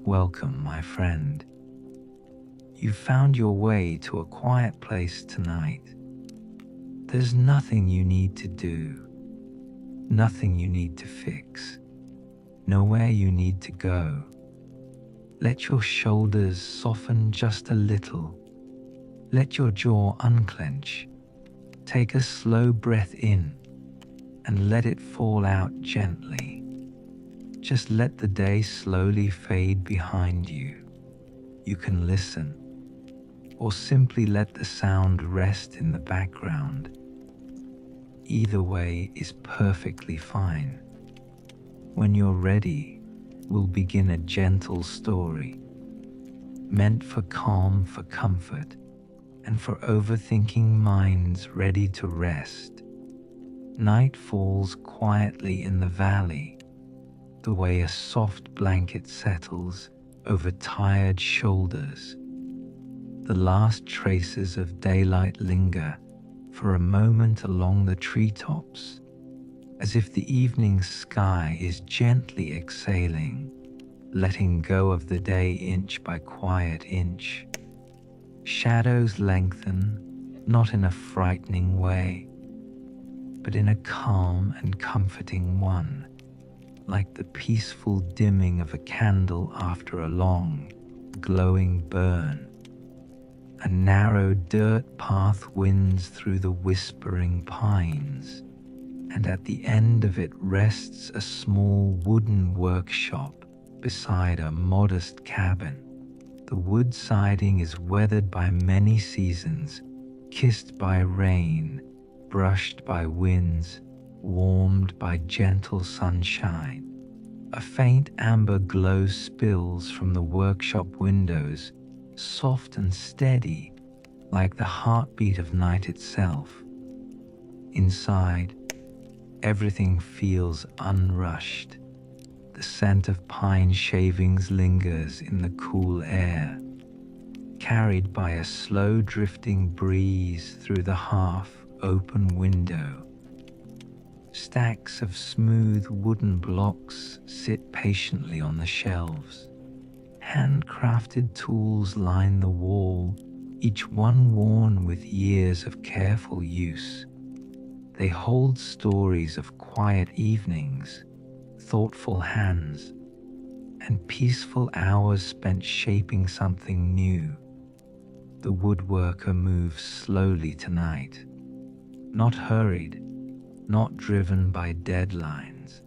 Welcome, my friend. You've found your way to a quiet place tonight. There's nothing you need to do, nothing you need to fix, nowhere you need to go. Let your shoulders soften just a little. Let your jaw unclench. Take a slow breath in and let it fall out gently. Just let the day slowly fade behind you. You can listen, or simply let the sound rest in the background. Either way is perfectly fine. When you're ready, we'll begin a gentle story, meant for calm, for comfort, and for overthinking minds ready to rest. Night falls quietly in the valley, the way a soft blanket settles over tired shoulders. The last traces of daylight linger for a moment along the treetops, as if the evening sky is gently exhaling, letting go of the day inch by quiet inch. Shadows lengthen, not in a frightening way, but in a calm and comforting one, like the peaceful dimming of a candle after a long, glowing burn. A narrow dirt path winds through the whispering pines, and at the end of it rests a small wooden workshop beside a modest cabin. The wood siding is weathered by many seasons, kissed by rain, brushed by winds, warmed by gentle sunshine. A faint amber glow spills from the workshop windows, soft and steady, like the heartbeat of night itself. Inside, everything feels unrushed. The scent of pine shavings lingers in the cool air, carried by a slow drifting breeze through the half-open window. Stacks of smooth wooden blocks sit patiently on the shelves. Handcrafted tools line the wall, each one worn with years of careful use. They hold stories of quiet evenings, thoughtful hands, and peaceful hours spent shaping something new. The woodworker moves slowly tonight, not hurried, not driven by deadlines,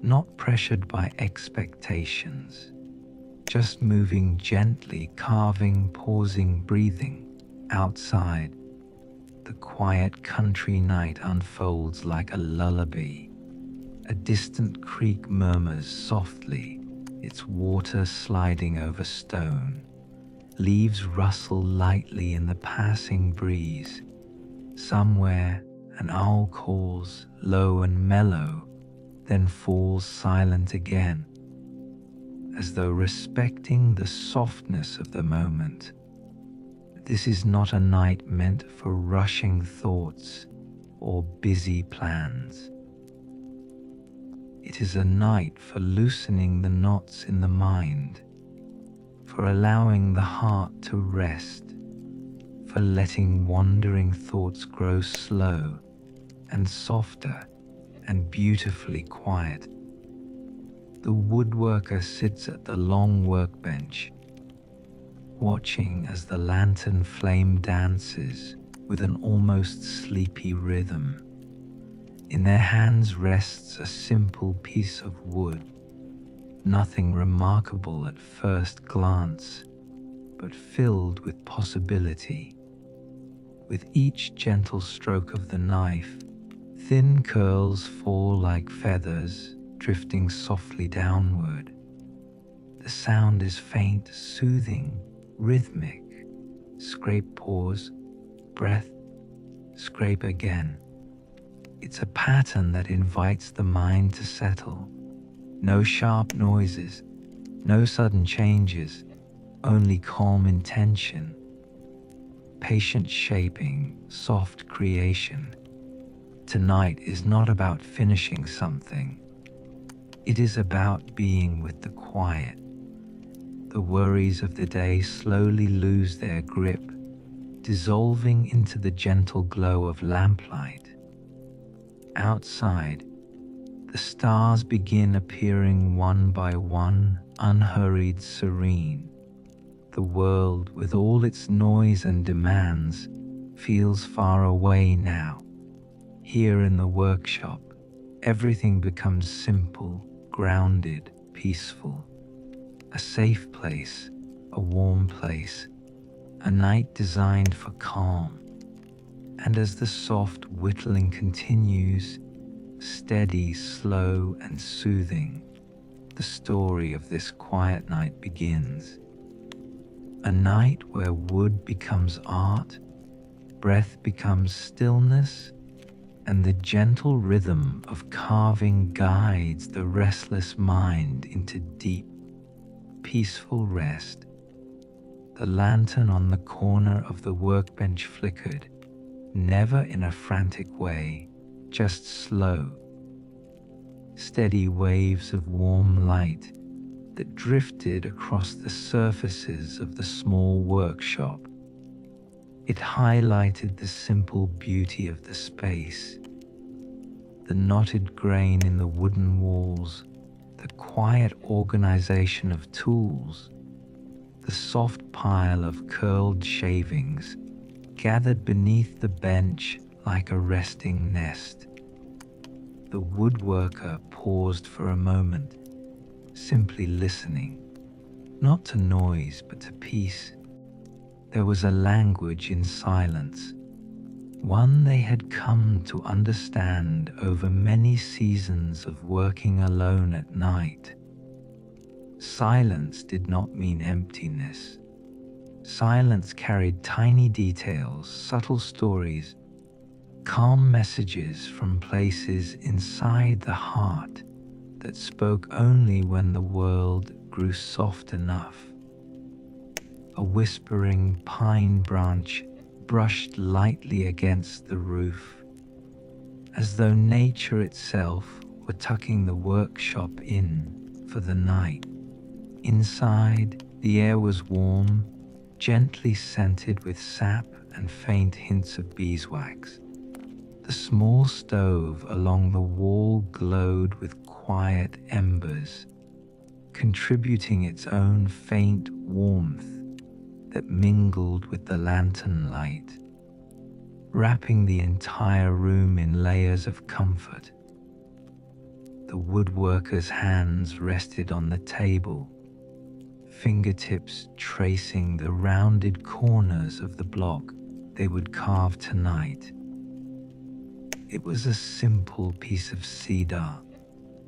not pressured by expectations, just moving gently, carving, pausing, breathing. Outside, the quiet country night unfolds like a lullaby. A distant creek murmurs softly, its water sliding over stone. Leaves rustle lightly in the passing breeze. Somewhere, an owl calls, low and mellow, then falls silent again, as though respecting the softness of the moment. This is not a night meant for rushing thoughts or busy plans. It is a night for loosening the knots in the mind, for allowing the heart to rest, for letting wandering thoughts grow slow and softer and beautifully quiet. The woodworker sits at the long workbench, watching as the lantern flame dances with an almost sleepy rhythm. In their hands rests a simple piece of wood, nothing remarkable at first glance, but filled with possibility. With each gentle stroke of the knife, thin curls fall like feathers, drifting softly downward. The sound is faint, soothing, rhythmic. Scrape, pause, breath, scrape again. It's a pattern that invites the mind to settle. No sharp noises, no sudden changes, only calm intention. Patient shaping, soft creation. Tonight is not about finishing something. It is about being with the quiet, The worries of the day slowly lose their grip, dissolving into the gentle glow of lamplight. Outside, the stars begin appearing one by one, unhurried, serene. The world, with all its noise and demands, feels far away now. Here in the workshop, everything becomes simple, grounded, peaceful. A safe place, a warm place, a night designed for calm. And as the soft whittling continues, steady, slow, and soothing, the story of this quiet night begins. A night where wood becomes art, breath becomes stillness, and the gentle rhythm of carving guides the restless mind into deep, peaceful rest. The lantern on the corner of the workbench flickered, never in a frantic way, just slow, steady waves of warm light that drifted across the surfaces of the small workshop. It highlighted the simple beauty of the space, the knotted grain in the wooden walls, the quiet organization of tools, the soft pile of curled shavings gathered beneath the bench like a resting nest. The woodworker paused for a moment, simply listening, not to noise but to peace. There was a language in silence, one they had come to understand over many seasons of working alone at night. Silence did not mean emptiness. Silence carried tiny details, subtle stories, calm messages from places inside the heart that spoke only when the world grew soft enough. A whispering pine branch brushed lightly against the roof, as though nature itself were tucking the workshop in for the night. Inside, the air was warm, gently scented with sap and faint hints of beeswax. The small stove along the wall glowed with quiet embers, contributing its own faint warmth that mingled with the lantern light, wrapping the entire room in layers of comfort. The woodworker's hands rested on the table, fingertips tracing the rounded corners of the block they would carve tonight. It was a simple piece of cedar,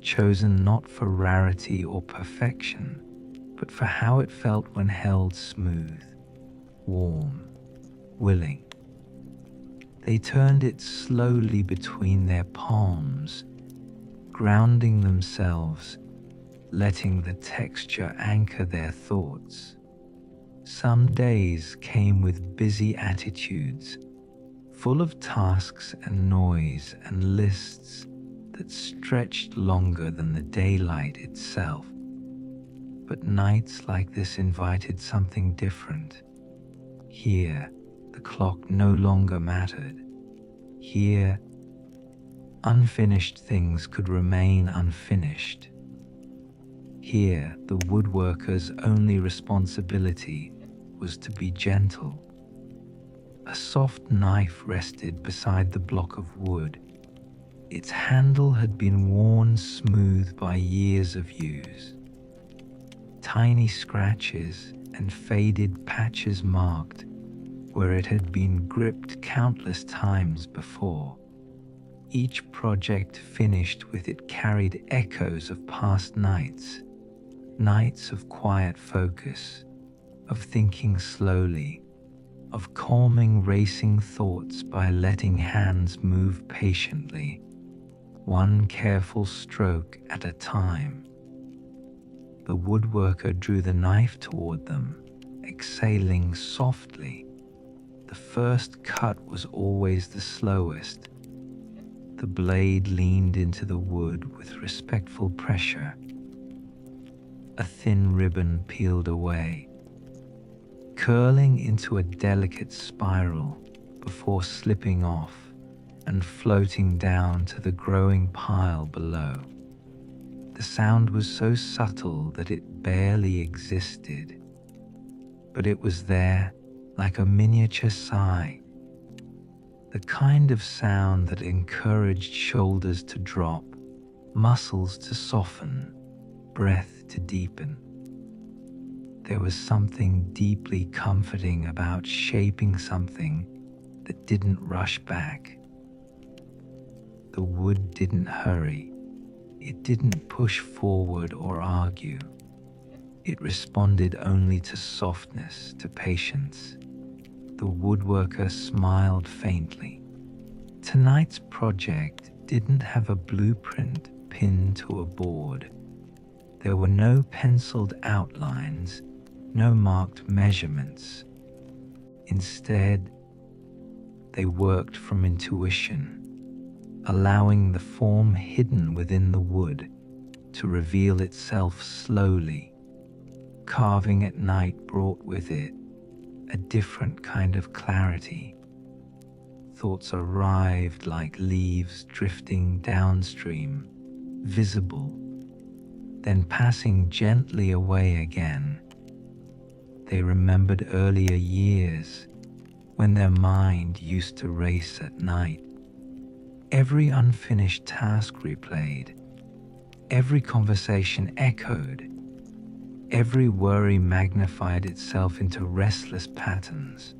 chosen not for rarity or perfection, but for how it felt when held smooth, warm, willing. They turned it slowly between their palms, grounding themselves, letting the texture anchor their thoughts. Some days came with busy attitudes, full of tasks and noise and lists that stretched longer than the daylight itself. But nights like this invited something different. Here, the clock no longer mattered. Here, unfinished things could remain unfinished. Here, the woodworker's only responsibility was to be gentle. A soft knife rested beside the block of wood. Its handle had been worn smooth by years of use. Tiny scratches and faded patches marked where it had been gripped countless times before. Each project finished with it carried echoes of past nights, nights of quiet focus, of thinking slowly, of calming racing thoughts by letting hands move patiently, one careful stroke at a time. The woodworker drew the knife toward them, exhaling softly. The first cut was always the slowest. The blade leaned into the wood with respectful pressure. a thin ribbon peeled away, curling into a delicate spiral before slipping off and floating down to the growing pile below. The sound was so subtle that it barely existed, but it was there like a miniature sigh, the kind of sound that encouraged shoulders to drop, muscles to soften, breath to deepen. There was something deeply comforting about shaping something that didn't rush back. The wood didn't hurry. It didn't push forward or argue. It responded only to softness, to patience. The woodworker smiled faintly. Tonight's project didn't have a blueprint pinned to a board. There were no penciled outlines, no marked measurements. Instead, they worked from intuition, allowing the form hidden within the wood to reveal itself slowly. Carving at night brought with it a different kind of clarity. Thoughts arrived like leaves drifting downstream, visible, then passing gently away again. They remembered earlier years when their mind used to race at night. Every unfinished task replayed, every conversation echoed, every worry magnified itself into restless patterns.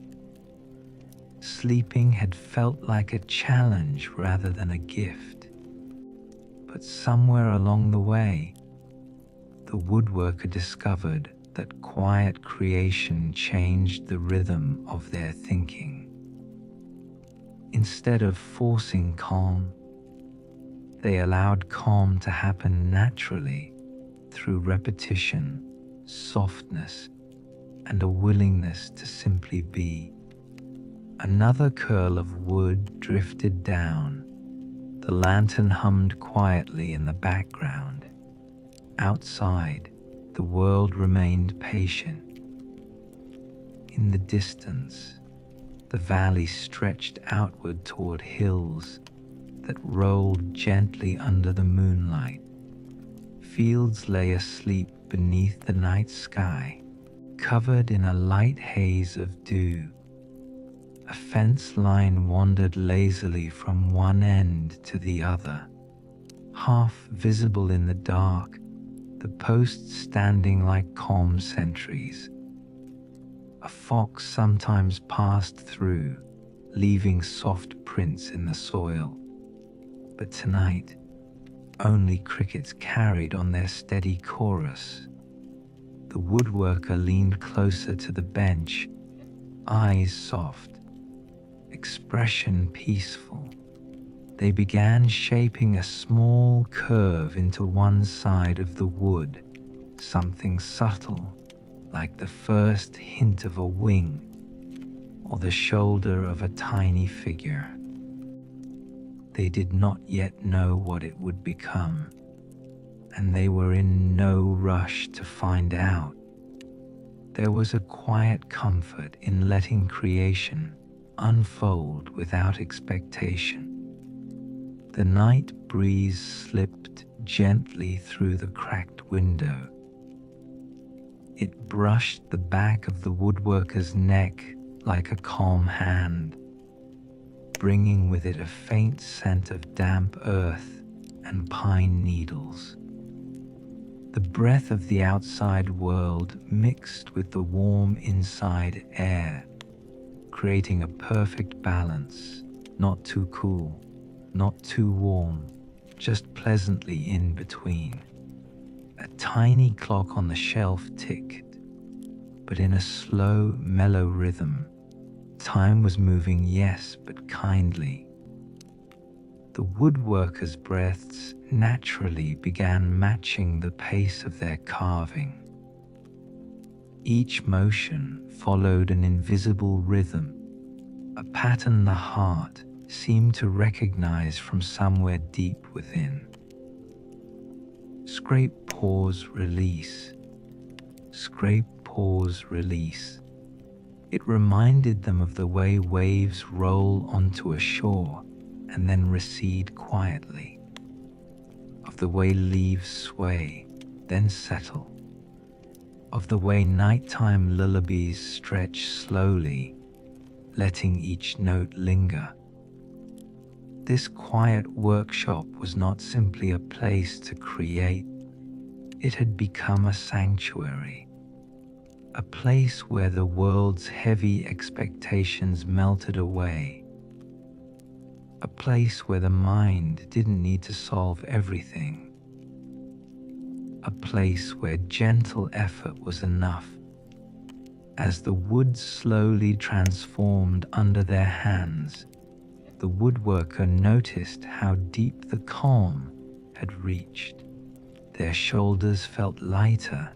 Sleeping had felt like a challenge rather than a gift. But somewhere along the way, the woodworker discovered that quiet creation changed the rhythm of their thinking. Instead of forcing calm, they allowed calm to happen naturally through repetition, softness, and a willingness to simply be. Another curl of wood drifted down. The lantern hummed quietly in the background. Outside, the world remained patient. In the distance, the valley stretched outward toward hills that rolled gently under the moonlight. Fields lay asleep beneath the night sky, covered in a light haze of dew. A fence line wandered lazily from one end to the other, half visible in the dark, the posts standing like calm sentries. A fox sometimes passed through, leaving soft prints in the soil. But tonight, only crickets carried on their steady chorus. The woodworker leaned closer to the bench, eyes soft, expression peaceful. They began shaping a small curve into one side of the wood, something subtle, like the first hint of a wing or the shoulder of a tiny figure. They did not yet know what it would become, and they were in no rush to find out. There was a quiet comfort in letting creation unfold without expectation. The night breeze slipped gently through the cracked window. It brushed the back of the woodworker's neck like a calm hand, bringing with it a faint scent of damp earth and pine needles. The breath of the outside world mixed with the warm inside air, creating a perfect balance, not too cool, not too warm, just pleasantly in between. A tiny clock on the shelf ticked, but in a slow, mellow rhythm. Time was moving, yes, but kindly. The woodworkers' breaths naturally began matching the pace of their carving. Each motion followed an invisible rhythm, a pattern the heart seemed to recognize from somewhere deep within. Scrape, pause, release. scrape, pause, release. It reminded them of the way waves roll onto a shore and then recede quietly, of the way leaves sway, then settle, of the way nighttime lullabies stretch slowly, letting each note linger. This quiet workshop was not simply a place to create, it had become a sanctuary, a place where the world's heavy expectations melted away, a place where the mind didn't need to solve everything, a place where gentle effort was enough. As the wood slowly transformed under their hands, the woodworker noticed how deep the calm had reached. Their shoulders felt lighter,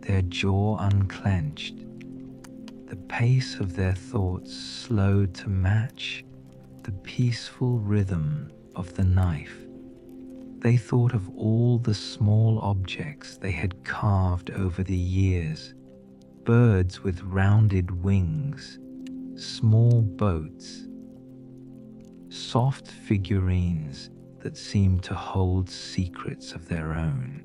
their jaw unclenched. The pace of their thoughts slowed to match the peaceful rhythm of the knife. They thought of all the small objects they had carved over the years, birds with rounded wings, small boats, soft figurines that seemed to hold secrets of their own.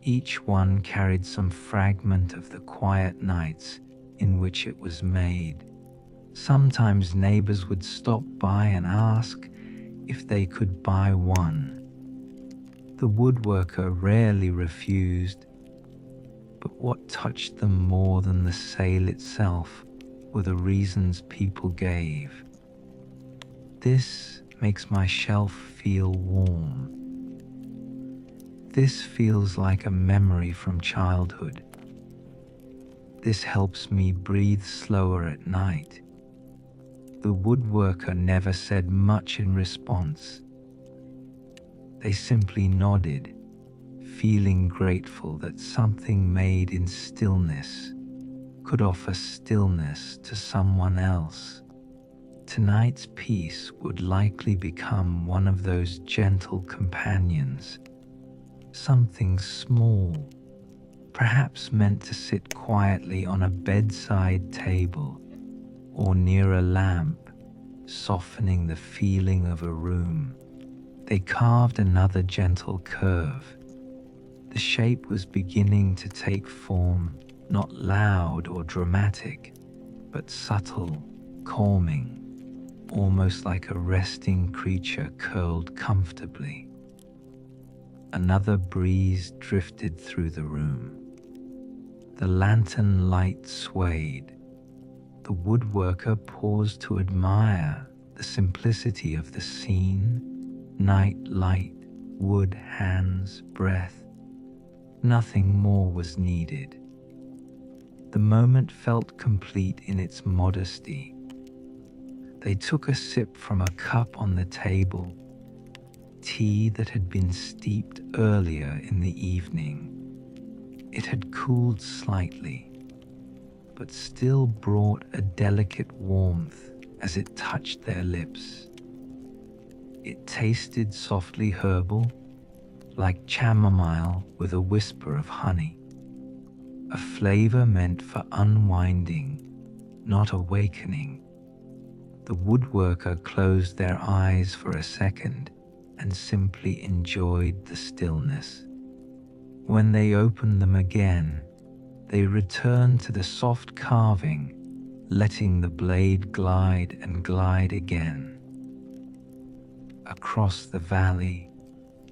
Each one carried some fragment of the quiet nights in which it was made. Sometimes neighbors would stop by and ask if they could buy one. The woodworker rarely refused, but what touched them more than the sale itself were the reasons people gave. This makes my shelf feel warm. This feels like a memory from childhood. This helps me breathe slower at night. The woodworker never said much in response. They simply nodded, feeling grateful that something made in stillness could offer stillness to someone else. Tonight's piece would likely become one of those gentle companions, something small, perhaps meant to sit quietly on a bedside table or near a lamp, softening the feeling of a room. They carved another gentle curve. The shape was beginning to take form, not loud or dramatic, but subtle, calming, almost like a resting creature curled comfortably. Another breeze drifted through the room. The lantern light swayed. The woodworker paused to admire the simplicity of the scene. Night light, wood, hands, breath. Nothing more was needed. The moment felt complete in its modesty. They took a sip from a cup on the table, tea that had been steeped earlier in the evening. It had cooled slightly, but still brought a delicate warmth as it touched their lips. It tasted softly herbal, like chamomile with a whisper of honey, a flavor meant for unwinding, not awakening. The woodworker closed their eyes for a second and simply enjoyed the stillness. When they opened them again, they returned to the soft carving, letting the blade glide and glide again. Across the valley,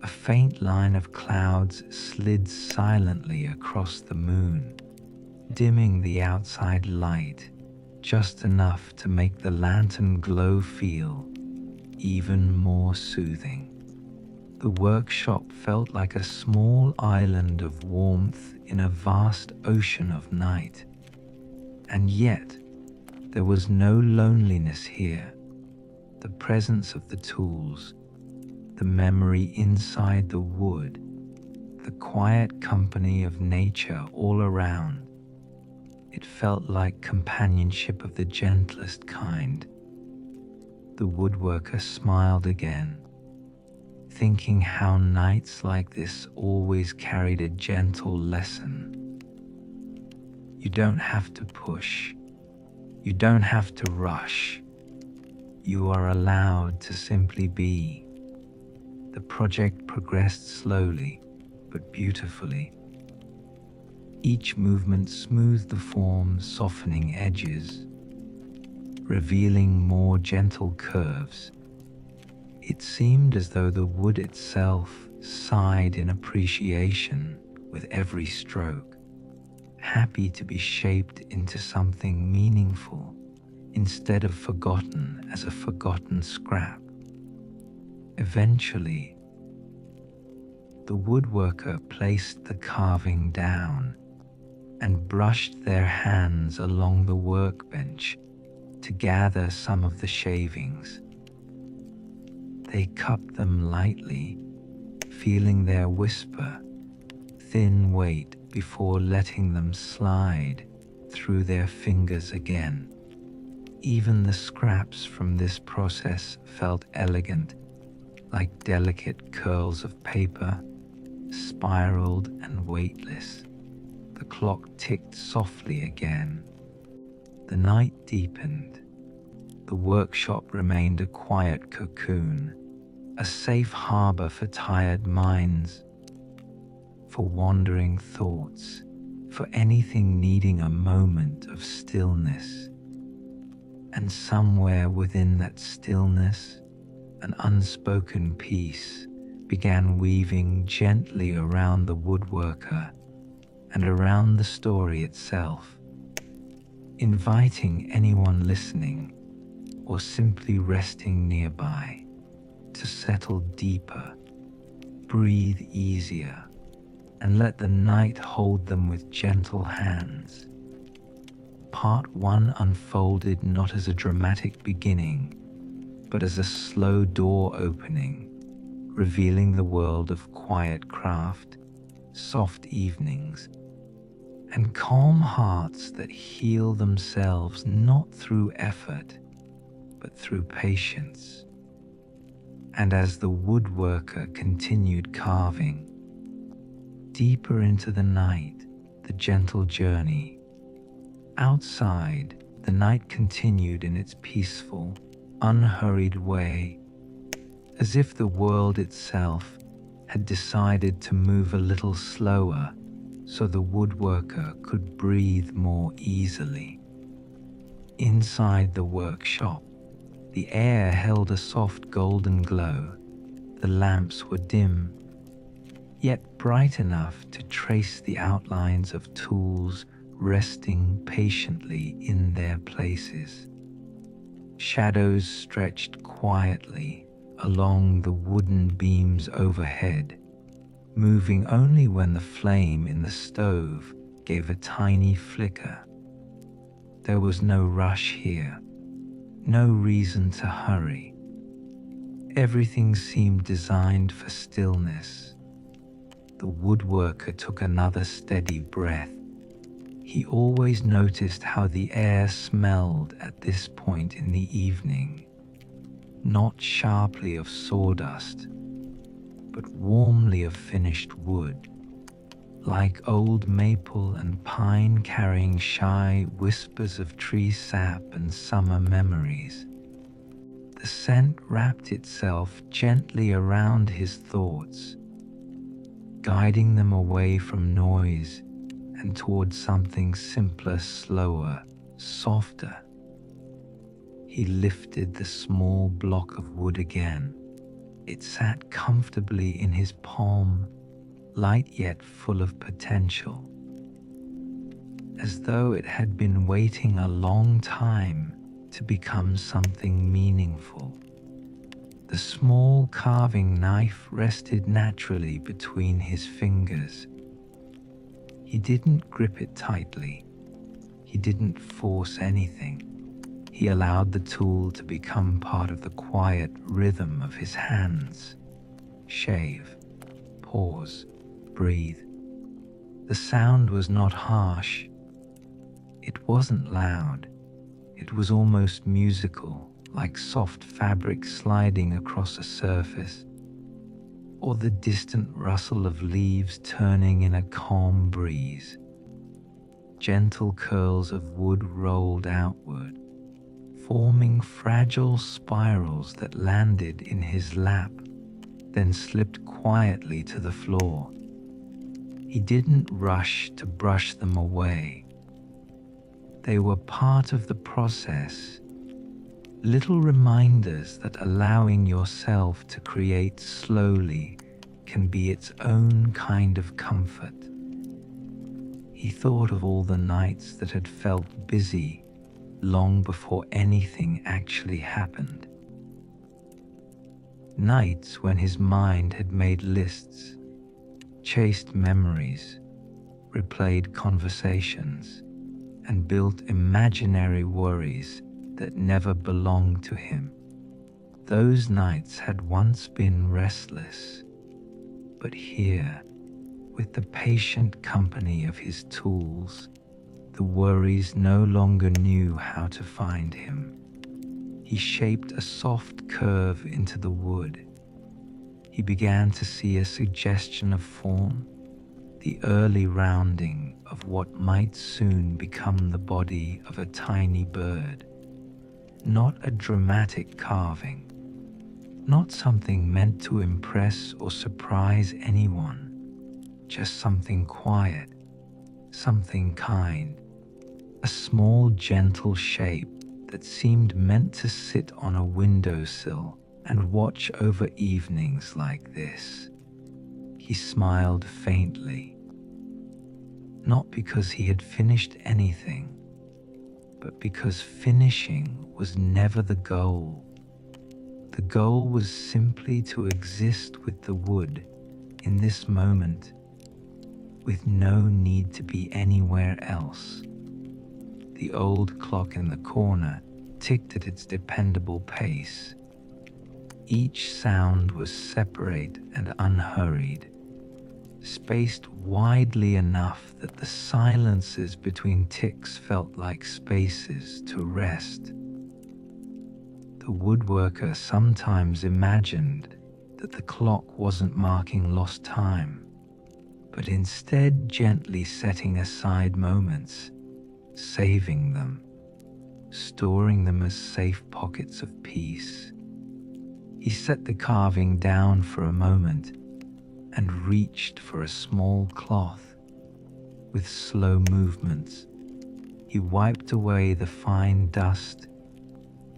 a faint line of clouds slid silently across the moon, dimming the outside light just enough to make the lantern glow feel even more soothing. The workshop felt like a small island of warmth in a vast ocean of night. And yet, there was no loneliness here. The presence of the tools, the memory inside the wood, the quiet company of nature all around. It felt like companionship of the gentlest kind. The woodworker smiled again, thinking how nights like this always carried a gentle lesson. You don't have to push. You don't have to rush. You are allowed to simply be. The project progressed slowly, but beautifully. Each movement smoothed the form, softening edges, revealing more gentle curves. It seemed as though the wood itself sighed in appreciation with every stroke, happy to be shaped into something meaningful instead of forgotten as a forgotten scrap. Eventually, the woodworker placed the carving down and brushed their hands along the workbench to gather some of the shavings. They cupped them lightly, feeling their whisper, thin weight before letting them slide through their fingers again. Even the scraps from this process felt elegant, like delicate curls of paper, spiraled and weightless. The clock ticked softly again. The night deepened. The workshop remained a quiet cocoon, a safe harbor for tired minds, for wandering thoughts, for anything needing a moment of stillness. And somewhere within that stillness, an unspoken peace began weaving gently around the woodworker and around the story itself, inviting anyone listening or simply resting nearby to settle deeper, breathe easier, and let the night hold them with gentle hands. Part 1 unfolded not as a dramatic beginning, but as a slow door opening, revealing the world of quiet craft, soft evenings, and calm hearts that heal themselves not through effort, but through patience. And as the woodworker continued carving, deeper into the night, the gentle journey. Outside, the night continued in its peaceful, unhurried way, as if the world itself had decided to move a little slower so the woodworker could breathe more easily. Inside the workshop, the air held a soft golden glow. The lamps were dim, yet bright enough to trace the outlines of tools resting patiently in their places. Shadows stretched quietly along the wooden beams overhead, moving only when the flame in the stove gave a tiny flicker. There was no rush here, no reason to hurry. Everything seemed designed for stillness. The woodworker took another steady breath. He always noticed how the air smelled at this point in the evening, not sharply of sawdust, but warmly of finished wood, like old maple and pine carrying shy whispers of tree sap and summer memories. The scent wrapped itself gently around his thoughts, guiding them away from noise and towards something simpler, slower, softer. He lifted the small block of wood again. It sat comfortably in his palm, light yet full of potential, as though it had been waiting a long time to become something meaningful. The small carving knife rested naturally between his fingers. He didn't grip it tightly. He didn't force anything. He allowed the tool to become part of the quiet rhythm of his hands. Shave, pause, breathe. The sound was not harsh. It wasn't loud. It was almost musical, like soft fabric sliding across a surface, or the distant rustle of leaves turning in a calm breeze. gentle curls of wood rolled outward, forming fragile spirals that landed in his lap, then slipped quietly to the floor. He didn't rush to brush them away. They were part of the process, little reminders that allowing yourself to create slowly can be its own kind of comfort. He thought of all the nights that had felt busy long before anything actually happened. Nights when his mind had made lists, chased memories, replayed conversations, and built imaginary worries that never belonged to him. Those nights had once been restless, but here, with the patient company of his tools, the worries no longer knew how to find him. He shaped a soft curve into the wood. He began to see a suggestion of form, the early rounding of what might soon become the body of a tiny bird. Not a dramatic carving, not something meant to impress or surprise anyone, just something quiet, something kind, a small gentle shape that seemed meant to sit on a windowsill and watch over evenings like this. He smiled faintly, not because he had finished anything, but because finishing was never the goal. The goal was simply to exist with the wood in this moment, with no need to be anywhere else. The old clock in the corner ticked at its dependable pace. Each sound was separate and unhurried, spaced widely enough that the silences between ticks felt like spaces to rest. The woodworker sometimes imagined that the clock wasn't marking lost time, but instead gently setting aside moments, saving them, storing them as safe pockets of peace. He set the carving down for a moment and reached for a small cloth. With slow movements, he wiped away the fine dust,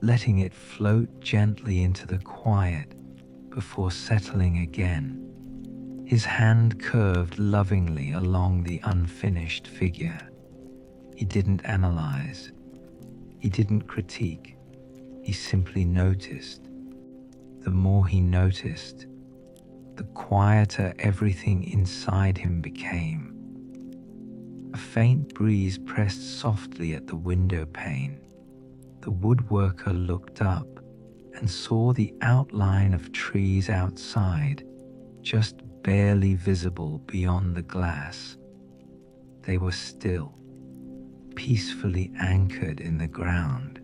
letting it float gently into the quiet before settling again. His hand curved lovingly along the unfinished figure. He didn't analyze. He didn't critique. He simply noticed. The more he noticed, the quieter everything inside him became. A faint breeze pressed softly at the window pane. The woodworker looked up and saw the outline of trees outside, just barely visible beyond the glass. They were still, peacefully anchored in the ground.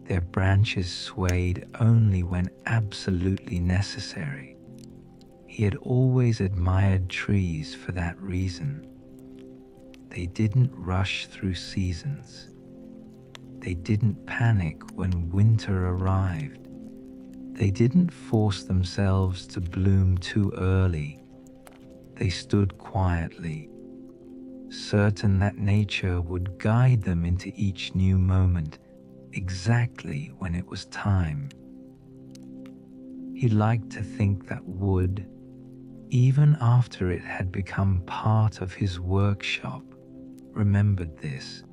Their branches swayed only when absolutely necessary. He had always admired trees for that reason. They didn't rush through seasons. They didn't panic when winter arrived. They didn't force themselves to bloom too early. They stood quietly, certain that nature would guide them into each new moment exactly when it was time. He liked to think that wood, even after it had become part of his workshop, remembered this.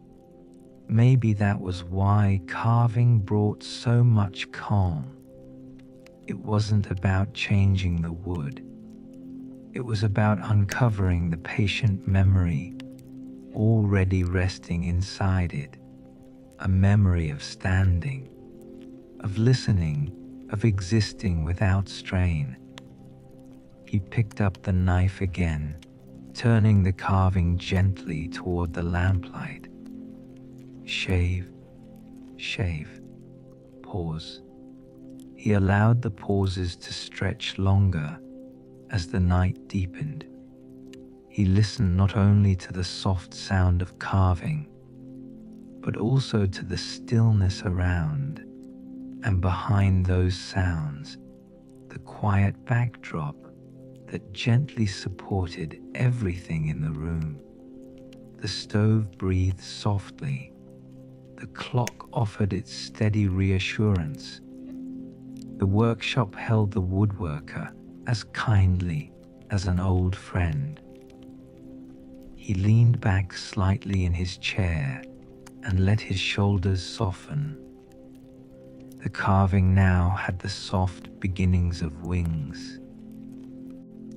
Maybe that was why carving brought so much calm. It wasn't about changing the wood. It was about uncovering the patient memory already resting inside it. A memory of standing, of listening, of existing without strain. He picked up the knife again, turning the carving gently toward the lamplight. Shave, shave, pause. He allowed the pauses to stretch longer as the night deepened. He listened not only to the soft sound of carving, but also to the stillness around, and behind those sounds, the quiet backdrop that gently supported everything in the room. The stove breathed softly. The clock offered its steady reassurance. The workshop held the woodworker as kindly as an old friend. He leaned back slightly in his chair and let his shoulders soften. The carving now had the soft beginnings of wings,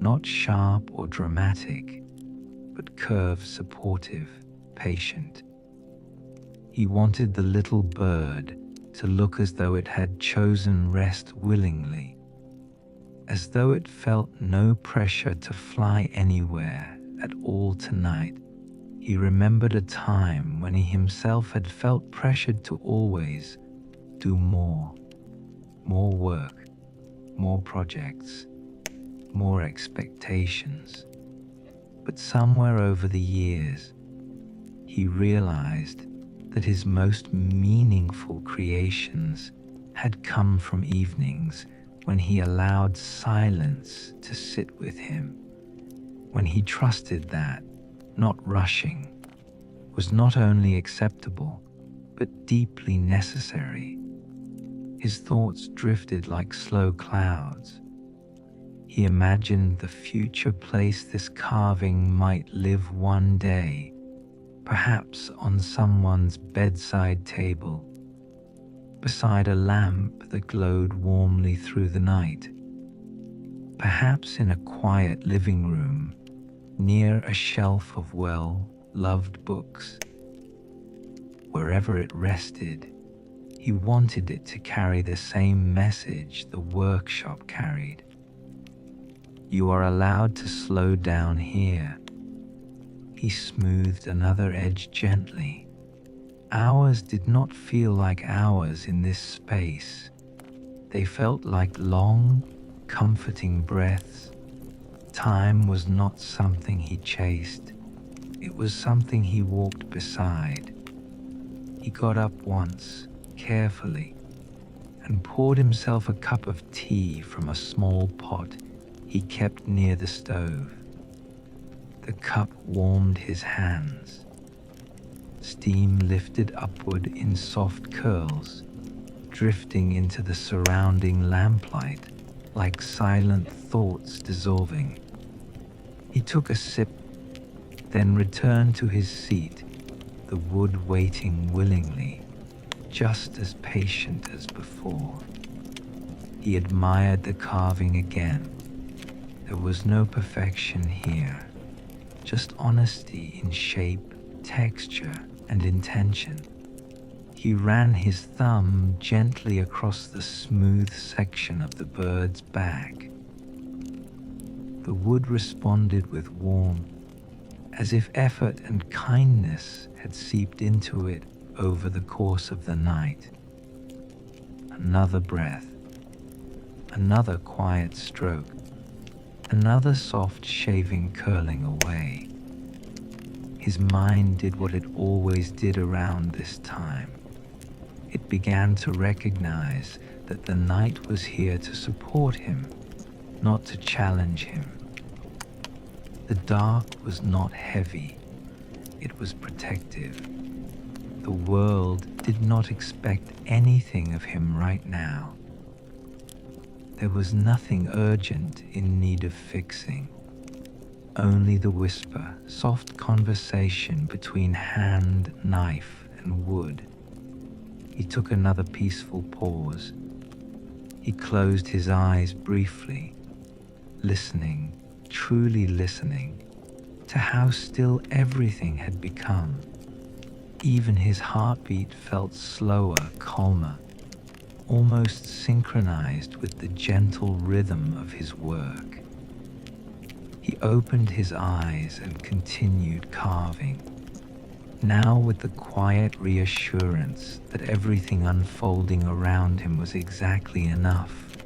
not sharp or dramatic, but curved, supportive, patient. He wanted the little bird to look as though it had chosen rest willingly, as though it felt no pressure to fly anywhere at all tonight. He remembered a time when he himself had felt pressured to always do more work, more projects, more expectations. But somewhere over the years, he realized that his most meaningful creations had come from evenings when he allowed silence to sit with him, when he trusted that not rushing was not only acceptable, but deeply necessary. His thoughts drifted like slow clouds. He imagined the future place this carving might live one day, perhaps on someone's bedside table, beside a lamp that glowed warmly through the night, perhaps in a quiet living room near a shelf of well-loved books. Wherever it rested, he wanted it to carry the same message the workshop carried. You are allowed to slow down here. He smoothed another edge gently. Hours did not feel like hours in this space. They felt like long, comforting breaths. Time was not something he chased. It was something he walked beside. He got up once, carefully, and poured himself a cup of tea from a small pot he kept near the stove. The cup warmed his hands. Steam lifted upward in soft curls, drifting into the surrounding lamplight like silent thoughts dissolving. He took a sip, then returned to his seat, the wood waiting willingly, just as patient as before. He admired the carving again. There was no perfection here, just honesty in shape, texture, and intention. He ran his thumb gently across the smooth section of the bird's back. The wood responded with warmth, as if effort and kindness had seeped into it over the course of the night. Another breath, another quiet stroke, another soft shaving curling away. His mind did what it always did around this time. It began to recognize that the night was here to support him, not to challenge him. The dark was not heavy, it was protective. The world did not expect anything of him right now. There was nothing urgent in need of fixing. Only the whisper, soft conversation between hand, knife, and wood. He took another peaceful pause. He closed his eyes briefly, listening, truly listening, to how still everything had become. Even his heartbeat felt slower, calmer, almost synchronized with the gentle rhythm of his work. He opened his eyes and continued carving, now with the quiet reassurance that everything unfolding around him was exactly enough.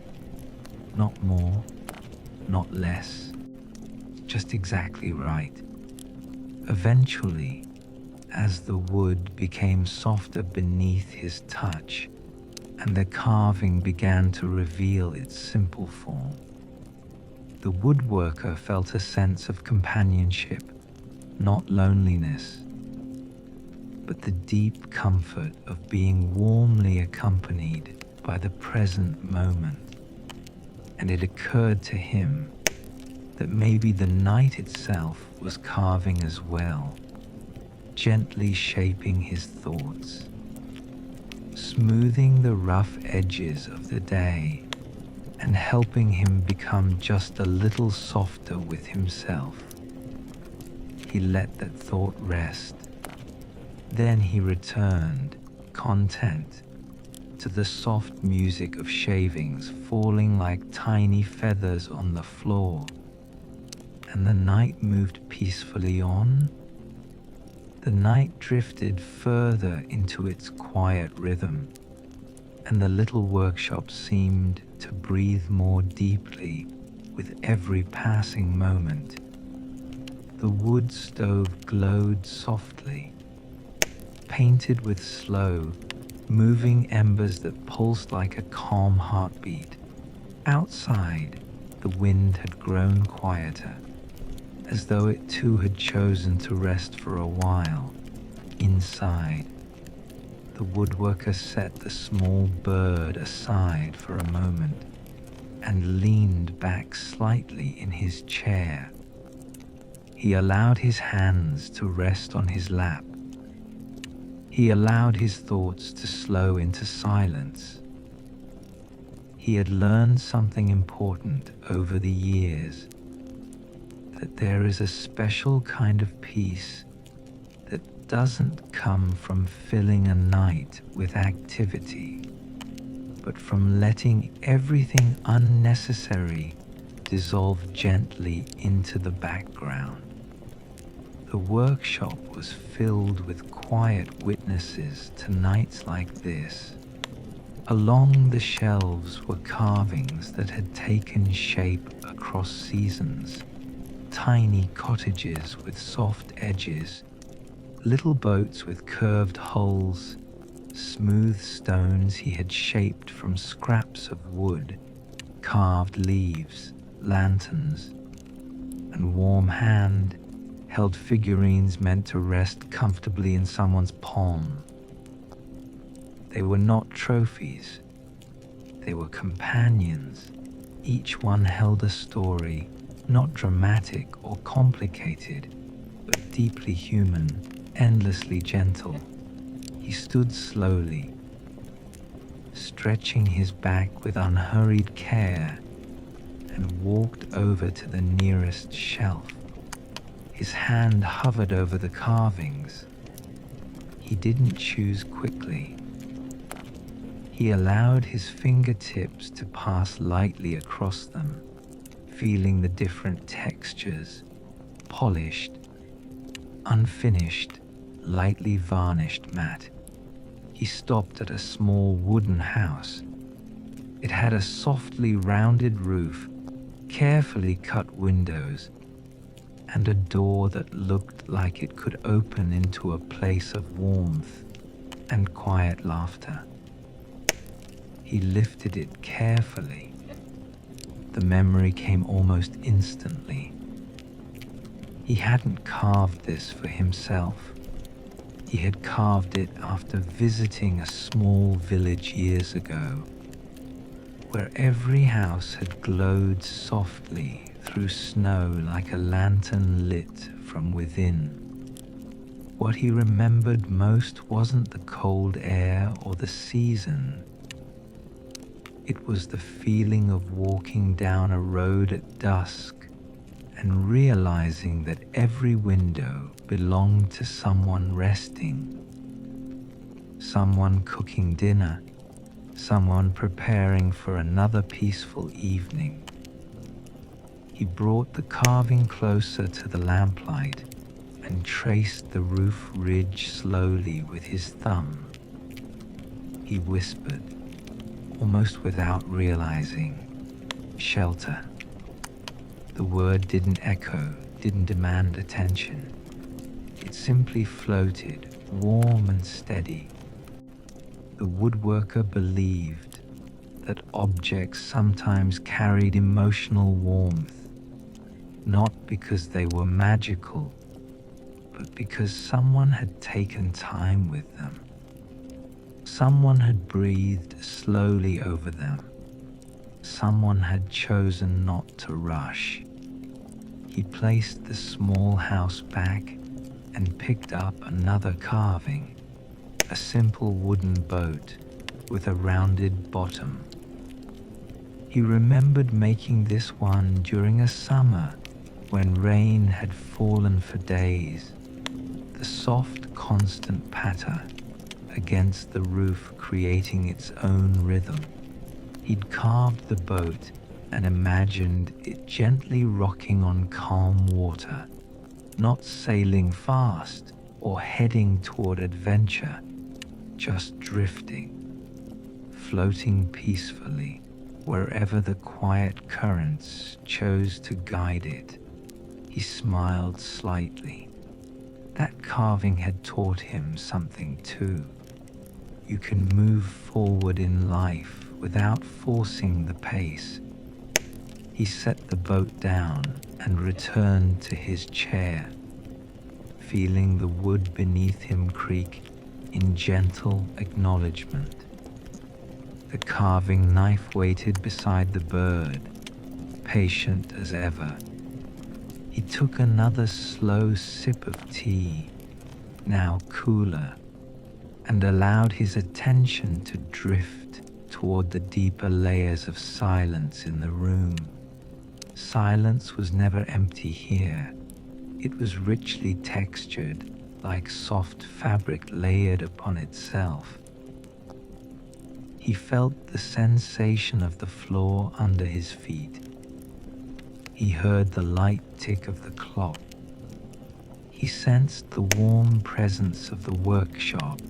Not more, not less, just exactly right. Eventually, as the wood became softer beneath his touch and the carving began to reveal its simple form, the woodworker felt a sense of companionship, not loneliness, but the deep comfort of being warmly accompanied by the present moment. And it occurred to him that maybe the night itself was carving as well, gently shaping his thoughts, smoothing the rough edges of the day and helping him become just a little softer with himself. He let that thought rest. Then he returned, content, to the soft music of shavings falling like tiny feathers on the floor. And the night moved peacefully on. The night drifted further into its quiet rhythm, and the little workshop seemed to breathe more deeply with every passing moment. The wood stove glowed softly, painted with slow, moving embers that pulsed like a calm heartbeat. Outside, the wind had grown quieter, as though it too had chosen to rest for a while. Inside, the woodworker set the small bird aside for a moment and leaned back slightly in his chair. He allowed his hands to rest on his lap. He allowed his thoughts to slow into silence. He had learned something important over the years, that there is a special kind of peace that doesn't come from filling a night with activity, but from letting everything unnecessary dissolve gently into the background. The workshop was filled with quiet witnesses to nights like this. Along the shelves were carvings that had taken shape across seasons, tiny cottages with soft edges, little boats with curved hulls, smooth stones he had shaped from scraps of wood, carved leaves, lanterns, and warm hand held figurines meant to rest comfortably in someone's palm. They were not trophies, they were companions. Each one held a story, not dramatic or complicated, but deeply human, endlessly gentle. He stood slowly, stretching his back with unhurried care, and walked over to the nearest shelf. His hand hovered over the carvings. He didn't choose quickly. He allowed his fingertips to pass lightly across them, feeling the different textures, polished, unfinished, lightly varnished matte. He stopped at a small wooden house. It had a softly rounded roof, carefully cut windows, and a door that looked like it could open into a place of warmth and quiet laughter. He lifted it carefully. The memory came almost instantly. He hadn't carved this for himself. He had carved it after visiting a small village years ago, where every house had glowed softly through snow like a lantern lit from within. What he remembered most wasn't the cold air or the season. It was the feeling of walking down a road at dusk and realizing that every window belonged to someone resting, someone cooking dinner, someone preparing for another peaceful evening. He brought the carving closer to the lamplight and traced the roof ridge slowly with his thumb. He whispered, almost without realizing, "Shelter." The word didn't echo, didn't demand attention. It simply floated, warm and steady. The woodworker believed that objects sometimes carried emotional warmth, not because they were magical, but because someone had taken time with them. Someone had breathed slowly over them. Someone had chosen not to rush. He placed the small house back and picked up another carving, a simple wooden boat with a rounded bottom. He remembered making this one during a summer when rain had fallen for days. The soft, constant patter against the roof creating its own rhythm. He'd carved the boat and imagined it gently rocking on calm water, not sailing fast or heading toward adventure, just drifting, floating peacefully wherever the quiet currents chose to guide it. He smiled slightly. That carving had taught him something too. You can move forward in life without forcing the pace. He set the boat down and returned to his chair, feeling the wood beneath him creak in gentle acknowledgement. The carving knife waited beside the bird, patient as ever. He took another slow sip of tea, now cooler, and allowed his attention to drift toward the deeper layers of silence in the room. Silence was never empty here. It was richly textured, like soft fabric layered upon itself. He felt the sensation of the floor under his feet. He heard the light tick of the clock. He sensed the warm presence of the workshop,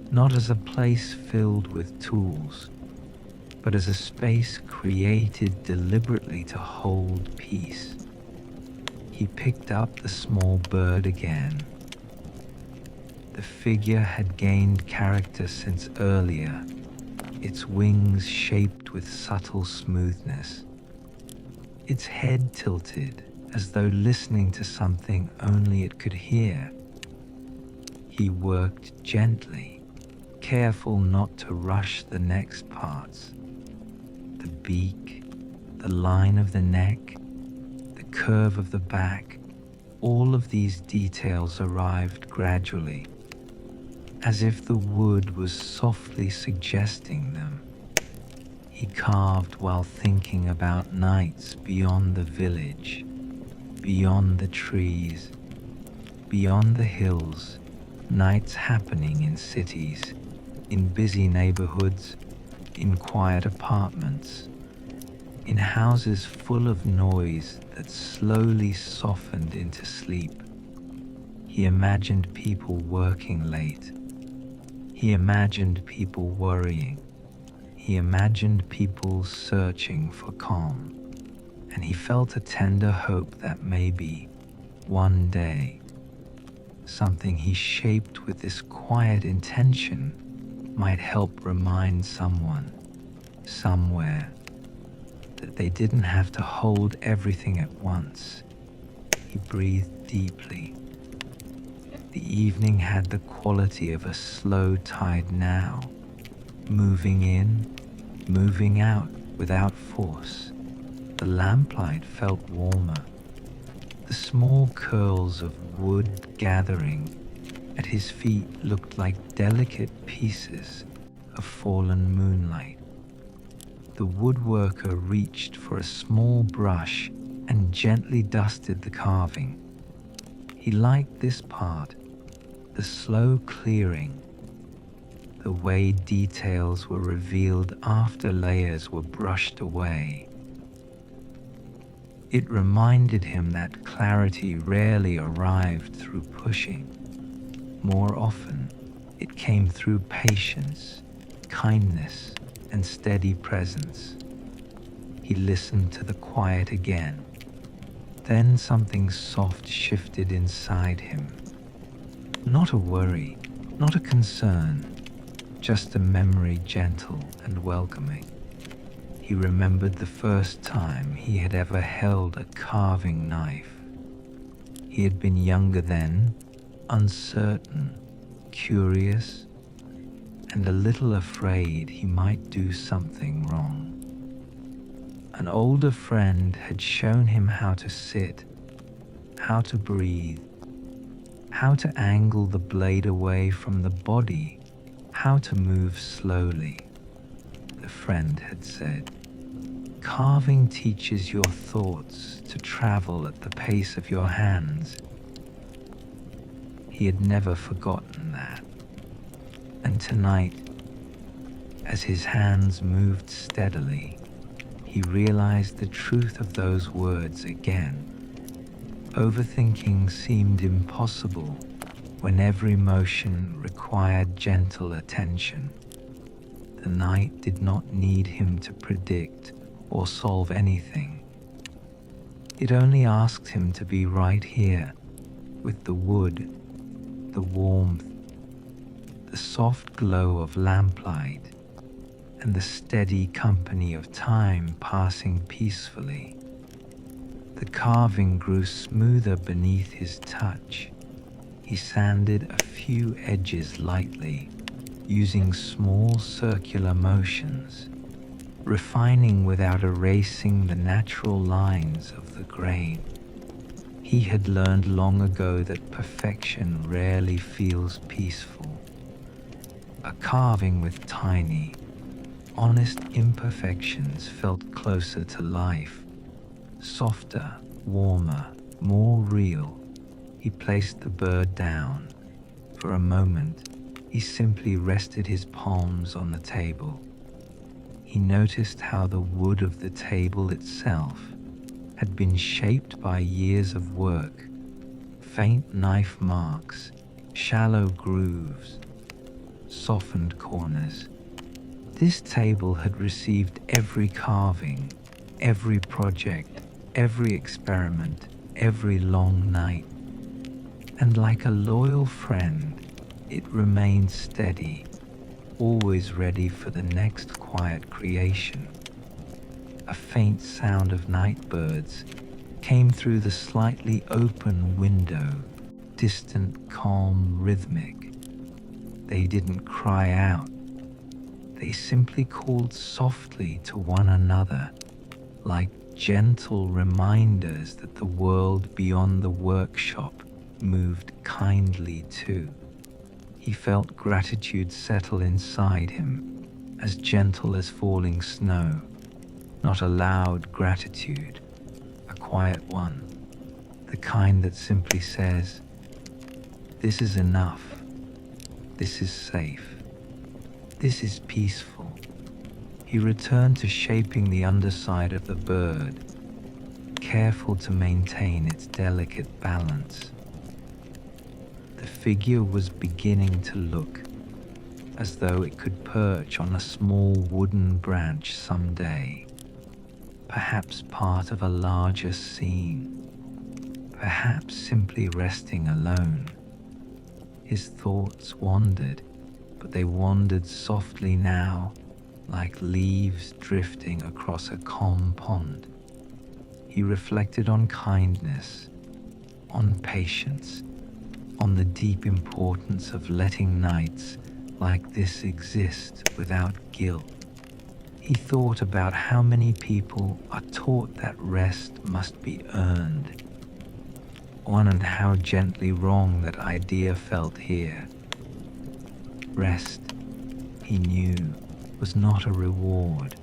not as a place filled with tools, but as a space created deliberately to hold peace. He picked up the small bird again. The figure had gained character since earlier, its wings shaped with subtle smoothness, its head tilted as though listening to something only it could hear. He worked gently, careful not to rush the next parts. The beak, the line of the neck, the curve of the back, all of these details arrived gradually, as if the wood was softly suggesting them. He carved while thinking about nights beyond the village, beyond the trees, beyond the hills, nights happening in cities, in busy neighborhoods, in quiet apartments, in houses full of noise that slowly softened into sleep. He imagined people working late. He imagined people worrying. He imagined people searching for calm. And he felt a tender hope that maybe, one day, something he shaped with this quiet intention might help remind someone, somewhere, that they didn't have to hold everything at once. He breathed deeply. The evening had the quality of a slow tide now, moving in, moving out without force. The lamplight felt warmer. The small curls of wood gathering at his feet looked like delicate pieces of fallen moonlight. The woodworker reached for a small brush and gently dusted the carving. He liked this part, the slow clearing, the way details were revealed after layers were brushed away. It reminded him that clarity rarely arrived through pushing. More often, it came through patience, kindness, and steady presence. He listened to the quiet again. Then something soft shifted inside him. Not a worry, not a concern, just a memory gentle and welcoming. He remembered the first time he had ever held a carving knife. He had been younger then, uncertain, curious, and a little afraid he might do something wrong. An older friend had shown him how to sit, how to breathe, how to angle the blade away from the body, how to move slowly. The friend had said, "Carving teaches your thoughts to travel at the pace of your hands." He had never forgotten that. And tonight, as his hands moved steadily, he realized the truth of those words again. Overthinking seemed impossible when every motion required gentle attention. The night did not need him to predict or solve anything. It only asked him to be right here, with the wood, the warmth, the soft glow of lamplight, and the steady company of time passing peacefully. The carving grew smoother beneath his touch. He sanded a few edges lightly, using small circular motions, refining without erasing the natural lines of the grain. He had learned long ago that perfection rarely feels peaceful. A carving with tiny, honest imperfections felt closer to life, softer, warmer, more real. He placed the bird down. For a moment, he simply rested his palms on the table. He noticed how the wood of the table itself had been shaped by years of work, faint knife marks, shallow grooves, softened corners. This table had received every carving, every project, every experiment, every long night. And like a loyal friend, it remained steady, always ready for the next quiet creation. A faint sound of night birds came through the slightly open window, distant, calm, rhythmic. They didn't cry out. They simply called softly to one another, like gentle reminders that the world beyond the workshop moved kindly too. He felt gratitude settle inside him, as gentle as falling snow. Not a loud gratitude, a quiet one, the kind that simply says, "This is enough, this is safe, this is peaceful." He returned to shaping the underside of the bird, careful to maintain its delicate balance. The figure was beginning to look as though it could perch on a small wooden branch someday, perhaps part of a larger scene, perhaps simply resting alone. His thoughts wandered, but they wandered softly now, like leaves drifting across a calm pond. He reflected on kindness, on patience, on the deep importance of letting nights like this exist without guilt. He thought about how many people are taught that rest must be earned, and how gently wrong that idea felt here. Rest, he knew, was not a reward.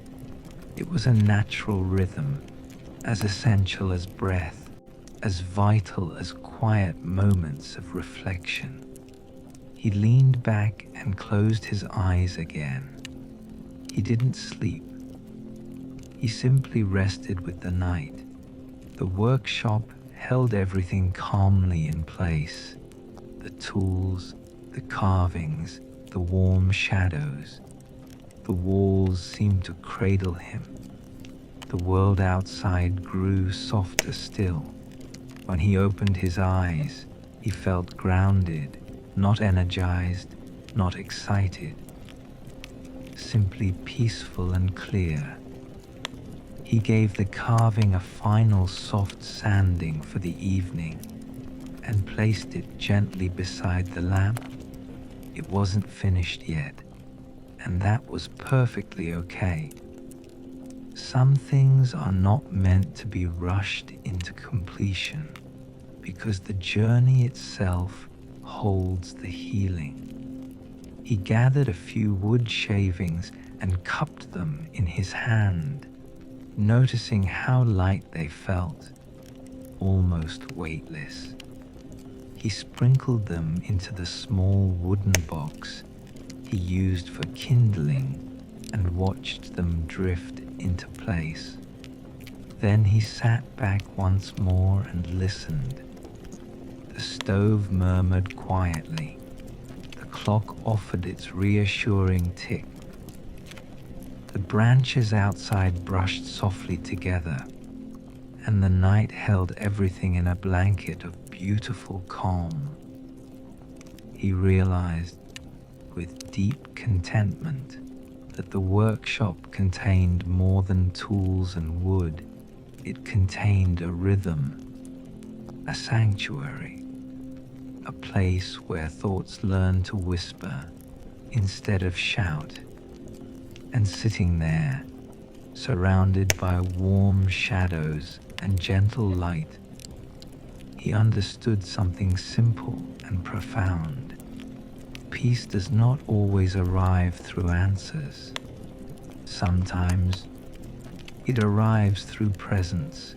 It was a natural rhythm, as essential as breath, as vital as quiet moments of reflection. He leaned back and closed his eyes again. He didn't sleep. He simply rested with the night. The workshop held everything calmly in place. The tools, the carvings, the warm shadows. The walls seemed to cradle him. The world outside grew softer still. When he opened his eyes, he felt grounded, not energized, not excited, simply peaceful and clear. He gave the carving a final soft sanding for the evening and placed it gently beside the lamp. It wasn't finished yet, and that was perfectly okay. Some things are not meant to be rushed into completion because the journey itself holds the healing. He gathered a few wood shavings and cupped them in his hand, noticing how light they felt, almost weightless. He sprinkled them into the small wooden box he used for kindling and watched them drift into place. Then he sat back once more and listened. The stove murmured quietly. The clock offered its reassuring tick. The branches outside brushed softly together, and the night held everything in a blanket of beautiful calm. He realized, with deep contentment, that the workshop contained more than tools and wood. It contained a rhythm, a sanctuary, a place where thoughts learn to whisper instead of shout. And sitting there, surrounded by warm shadows and gentle light, he understood something simple and profound. Peace does not always arrive through answers. Sometimes it arrives through presence.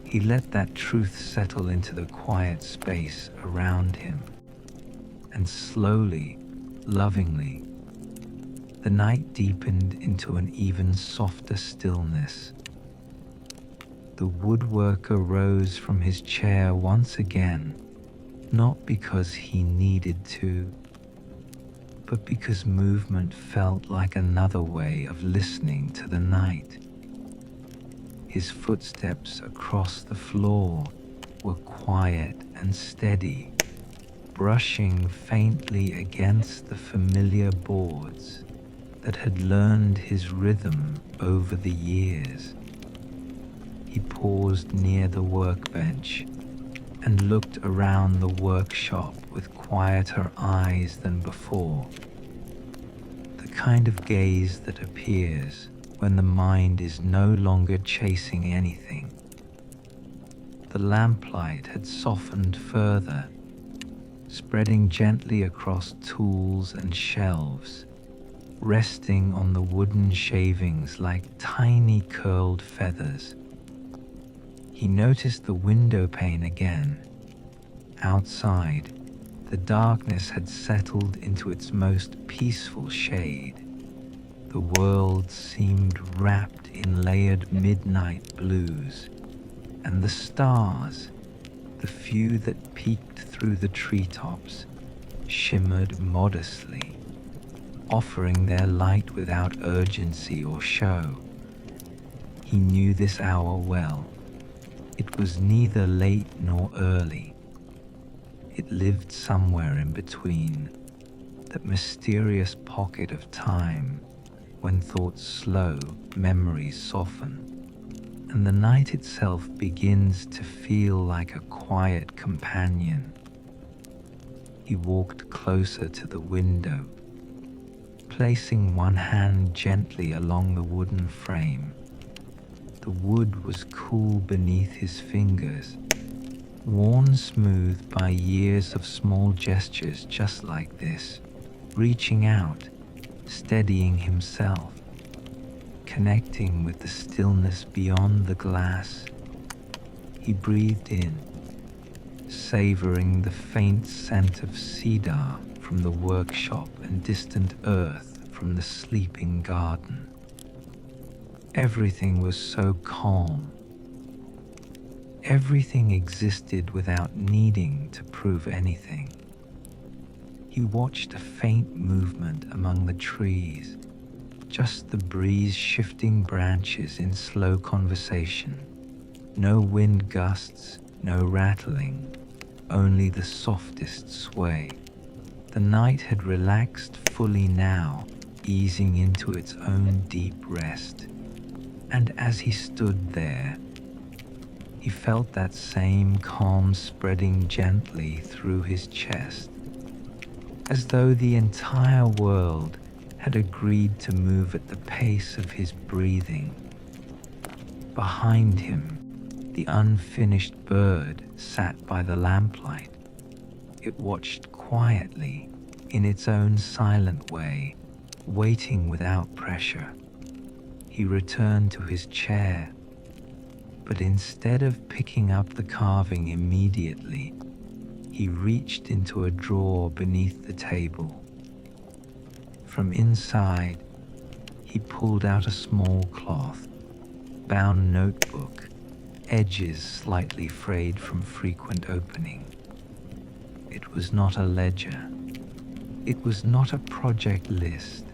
He let that truth settle into the quiet space around him, and slowly, lovingly, the night deepened into an even softer stillness. The woodworker rose from his chair once again, not because he needed to, but because movement felt like another way of listening to the night. His footsteps across the floor were quiet and steady, brushing faintly against the familiar boards that had learned his rhythm over the years. He paused near the workbench and looked around the workshop with quieter eyes than before. The kind of gaze that appears when the mind is no longer chasing anything. The lamplight had softened further, spreading gently across tools and shelves, resting on the wooden shavings like tiny curled feathers. He noticed the window pane again. Outside, the darkness had settled into its most peaceful shade. The world seemed wrapped in layered midnight blues, and the stars, the few that peeked through the treetops, shimmered modestly, offering their light without urgency or show. He knew this hour well. It was neither late nor early. It lived somewhere in between, that mysterious pocket of time when thoughts slow, memories soften, and the night itself begins to feel like a quiet companion. He walked closer to the window, placing one hand gently along the wooden frame. The wood was cool beneath his fingers, worn smooth by years of small gestures just like this, reaching out, steadying himself, connecting with the stillness beyond the glass. He breathed in, savoring the faint scent of cedar from the workshop and distant earth from the sleeping garden. Everything was so calm. Everything existed without needing to prove anything. He watched a faint movement among the trees, just the breeze shifting branches in slow conversation. No wind gusts, no rattling, only the softest sway. The night had relaxed fully now, easing into its own deep rest. And as he stood there, he felt that same calm spreading gently through his chest, as though the entire world had agreed to move at the pace of his breathing. Behind him, the unfinished bird sat by the lamplight. It watched quietly, in its own silent way, waiting without pressure. He returned to his chair, but instead of picking up the carving immediately, he reached into a drawer beneath the table. From inside, he pulled out a small cloth, bound notebook, edges slightly frayed from frequent opening. It was not a ledger. It was not a project list.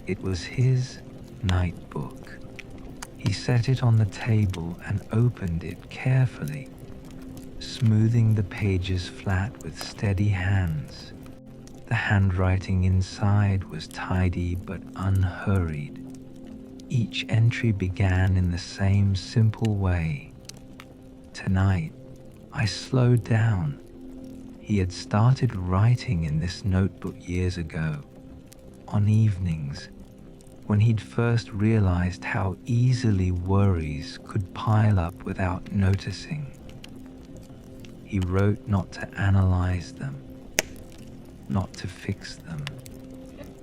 It was his night book. He set it on the table and opened it carefully, smoothing the pages flat with steady hands. The handwriting inside was tidy but unhurried. Each entry began in the same simple way. Tonight, I slowed down. He had started writing in this notebook years ago, on evenings when he'd first realized how easily worries could pile up without noticing. He wrote not to analyze them, not to fix them,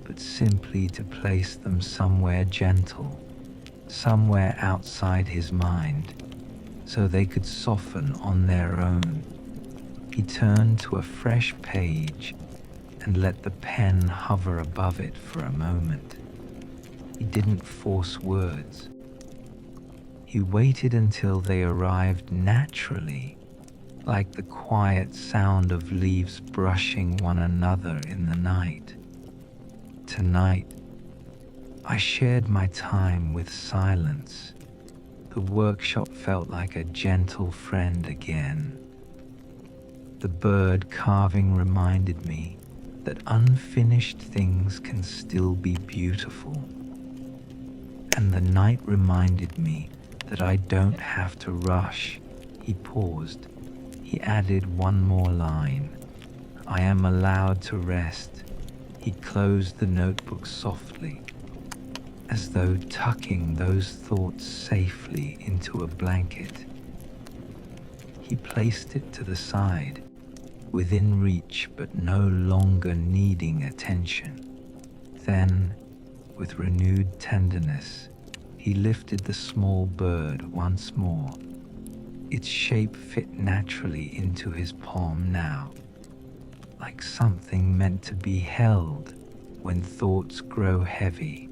but simply to place them somewhere gentle, somewhere outside his mind, so they could soften on their own. He turned to a fresh page and let the pen hover above it for a moment. He didn't force words. He waited until they arrived naturally, like the quiet sound of leaves brushing one another in the night. Tonight, I shared my time with silence. The workshop felt like a gentle friend again. The bird carving reminded me that unfinished things can still be beautiful. And the night reminded me that I don't have to rush. He paused. He added one more line. I am allowed to rest. He closed the notebook softly, as though tucking those thoughts safely into a blanket. He placed it to the side, within reach but no longer needing attention. Then, with renewed tenderness, he lifted the small bird once more. Its shape fit naturally into his palm now, like something meant to be held when thoughts grow heavy.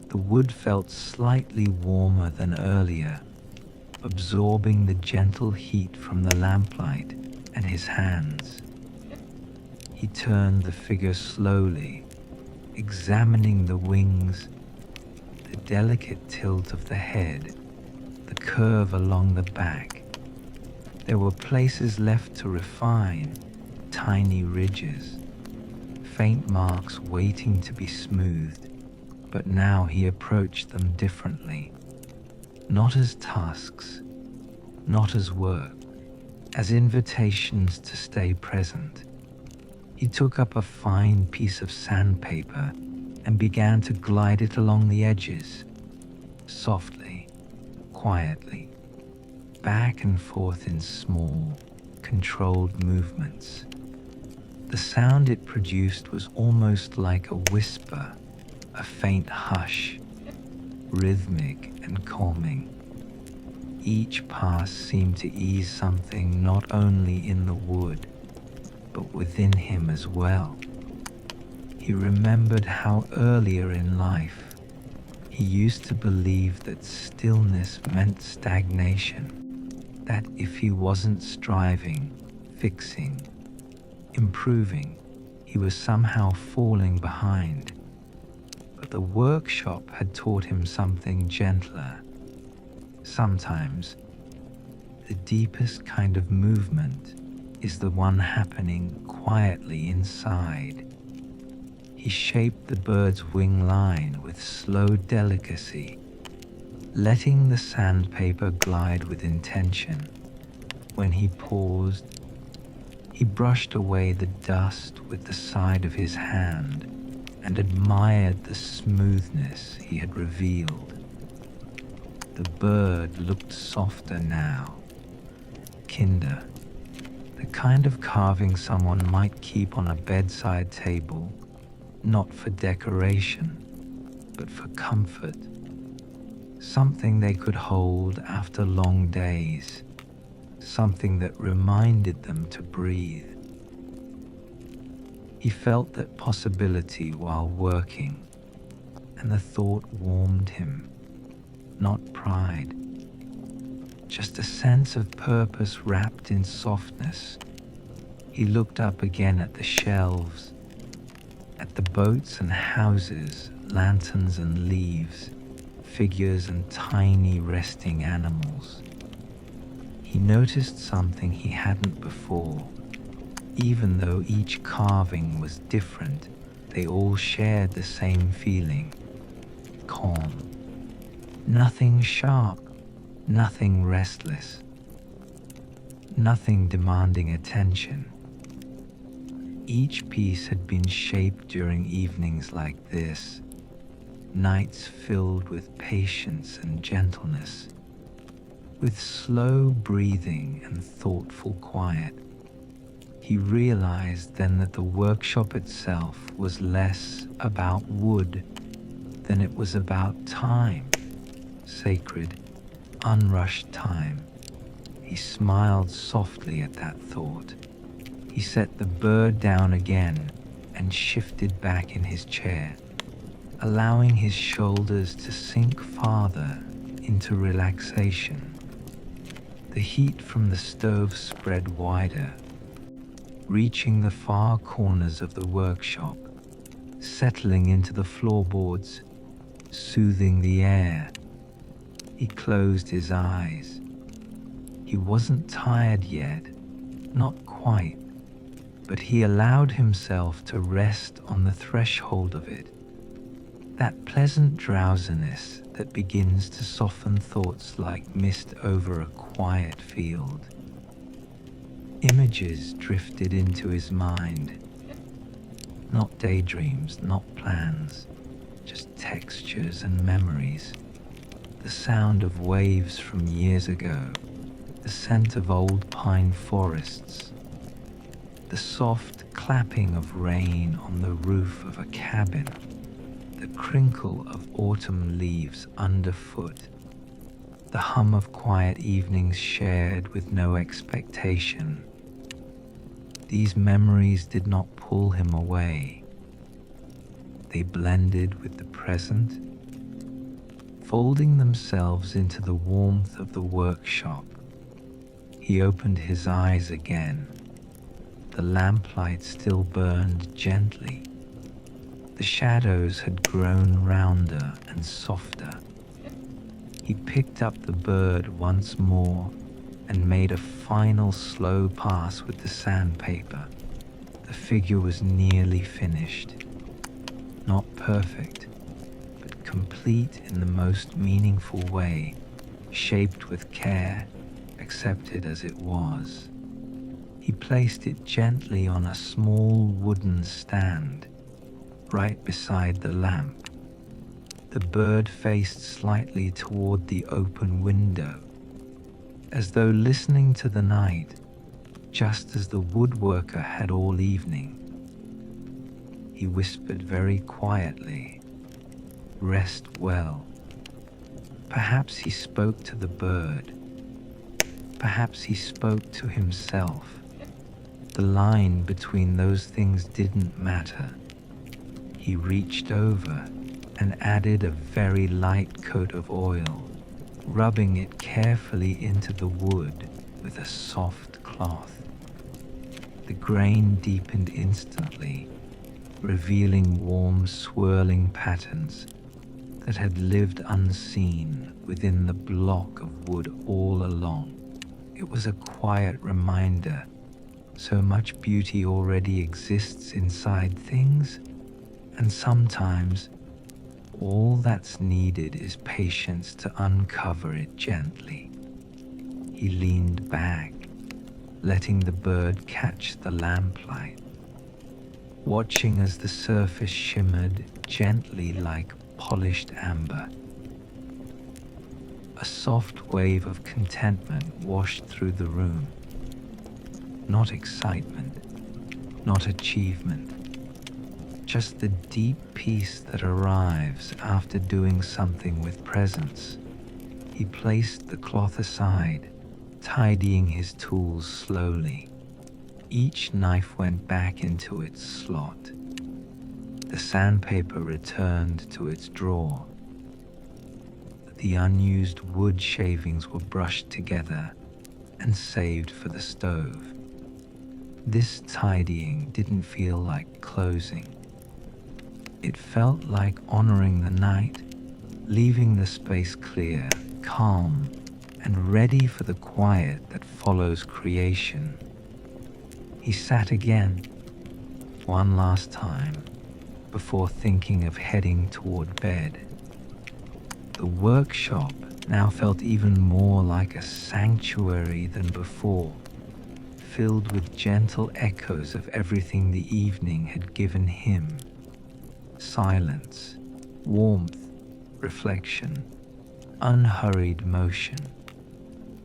The wood felt slightly warmer than earlier, absorbing the gentle heat from the lamplight and his hands. He turned the figure slowly, examining the wings, the delicate tilt of the head, the curve along the back. There were places left to refine, tiny ridges, faint marks waiting to be smoothed, but now he approached them differently, not as tasks, not as work, as invitations to stay present. He took up a fine piece of sandpaper and began to glide it along the edges, softly, quietly, back and forth in small, controlled movements. The sound it produced was almost like a whisper, a faint hush, rhythmic and calming. Each pass seemed to ease something not only in the wood, but within him as well. He remembered how earlier in life he used to believe that stillness meant stagnation, that if he wasn't striving, fixing, improving, he was somehow falling behind. But the workshop had taught him something gentler. Sometimes, the deepest kind of movement is the one happening quietly quietly inside. He shaped the bird's wing line with slow delicacy, letting the sandpaper glide with intention. When he paused, he brushed away the dust with the side of his hand and admired the smoothness he had revealed. The bird looked softer now, kinder, the kind of carving someone might keep on a bedside table, not for decoration, but for comfort. Something they could hold after long days, something that reminded them to breathe. He felt that possibility while working, and the thought warmed him, not pride, just a sense of purpose wrapped in softness. He looked up again at the shelves, at the boats and houses, lanterns and leaves, figures and tiny resting animals. He noticed something he hadn't before. Even though each carving was different, they all shared the same feeling: calm. Nothing sharp, nothing restless, nothing demanding attention. Each piece had been shaped during evenings like this, nights filled with patience and gentleness, with slow breathing and thoughtful quiet. He realized then that the workshop itself was less about wood than it was about time, sacred, unrushed time. He smiled softly at that thought. He set the bird down again and shifted back in his chair, allowing his shoulders to sink farther into relaxation. The heat from the stove spread wider, reaching the far corners of the workshop, settling into the floorboards, soothing the air. He closed his eyes. He wasn't tired yet, not quite, but he allowed himself to rest on the threshold of it, that pleasant drowsiness that begins to soften thoughts like mist over a quiet field. Images drifted into his mind, not daydreams, not plans, just textures and memories. The sound of waves from years ago, the scent of old pine forests, the soft clapping of rain on the roof of a cabin, the crinkle of autumn leaves underfoot, the hum of quiet evenings shared with no expectation. These memories did not pull him away. They blended with the present, folding themselves into the warmth of the workshop. He opened his eyes again. The lamplight still burned gently. The shadows had grown rounder and softer. He picked up the bird once more and made a final slow pass with the sandpaper. The figure was nearly finished. Not perfect, but complete in the most meaningful way, shaped with care, accepted as it was. He placed it gently on a small wooden stand, right beside the lamp. The bird faced slightly toward the open window, as though listening to the night, just as the woodworker had all evening. He whispered very quietly, "Rest well." Perhaps he spoke to the bird. Perhaps he spoke to himself. The line between those things didn't matter. He reached over and added a very light coat of oil, rubbing it carefully into the wood with a soft cloth. The grain deepened instantly, revealing warm swirling patterns that had lived unseen within the block of wood all along. It was a quiet reminder So much beauty already exists inside things, and sometimes all that's needed is patience to uncover it gently. He leaned back, letting the bird catch the lamplight, watching as the surface shimmered gently like polished amber. A soft wave of contentment washed through the room. Not excitement, not achievement, just the deep peace that arrives after doing something with presence. He placed the cloth aside, tidying his tools slowly. Each knife went back into its slot. The sandpaper returned to its drawer. The unused wood shavings were brushed together and saved for the stove. This tidying didn't feel like closing. It felt like honoring the night, leaving the space clear, calm, and ready for the quiet that follows creation. He sat again, one last time, before thinking of heading toward bed. The workshop now felt even more like a sanctuary than before, filled with gentle echoes of everything the evening had given him. Silence, warmth, reflection, unhurried motion.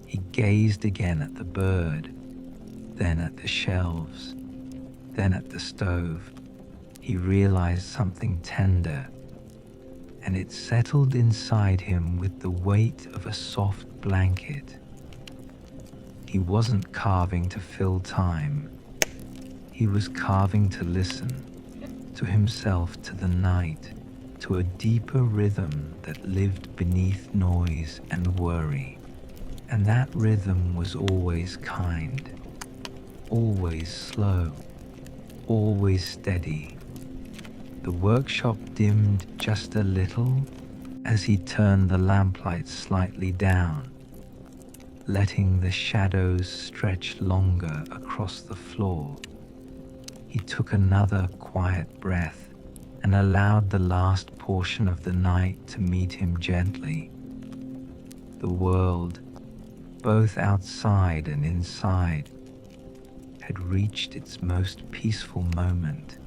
He gazed again at the bird, then at the shelves, then at the stove. He realized something tender, and it settled inside him with the weight of a soft blanket. He wasn't carving to fill time. He was carving to listen, to himself, to the night, to a deeper rhythm that lived beneath noise and worry. And that rhythm was always kind, always slow, always steady. The workshop dimmed just a little as he turned the lamplight slightly down, letting the shadows stretch longer across the floor. He took another quiet breath and allowed the last portion of the night to meet him gently. The world, both outside and inside, had reached its most peaceful moment,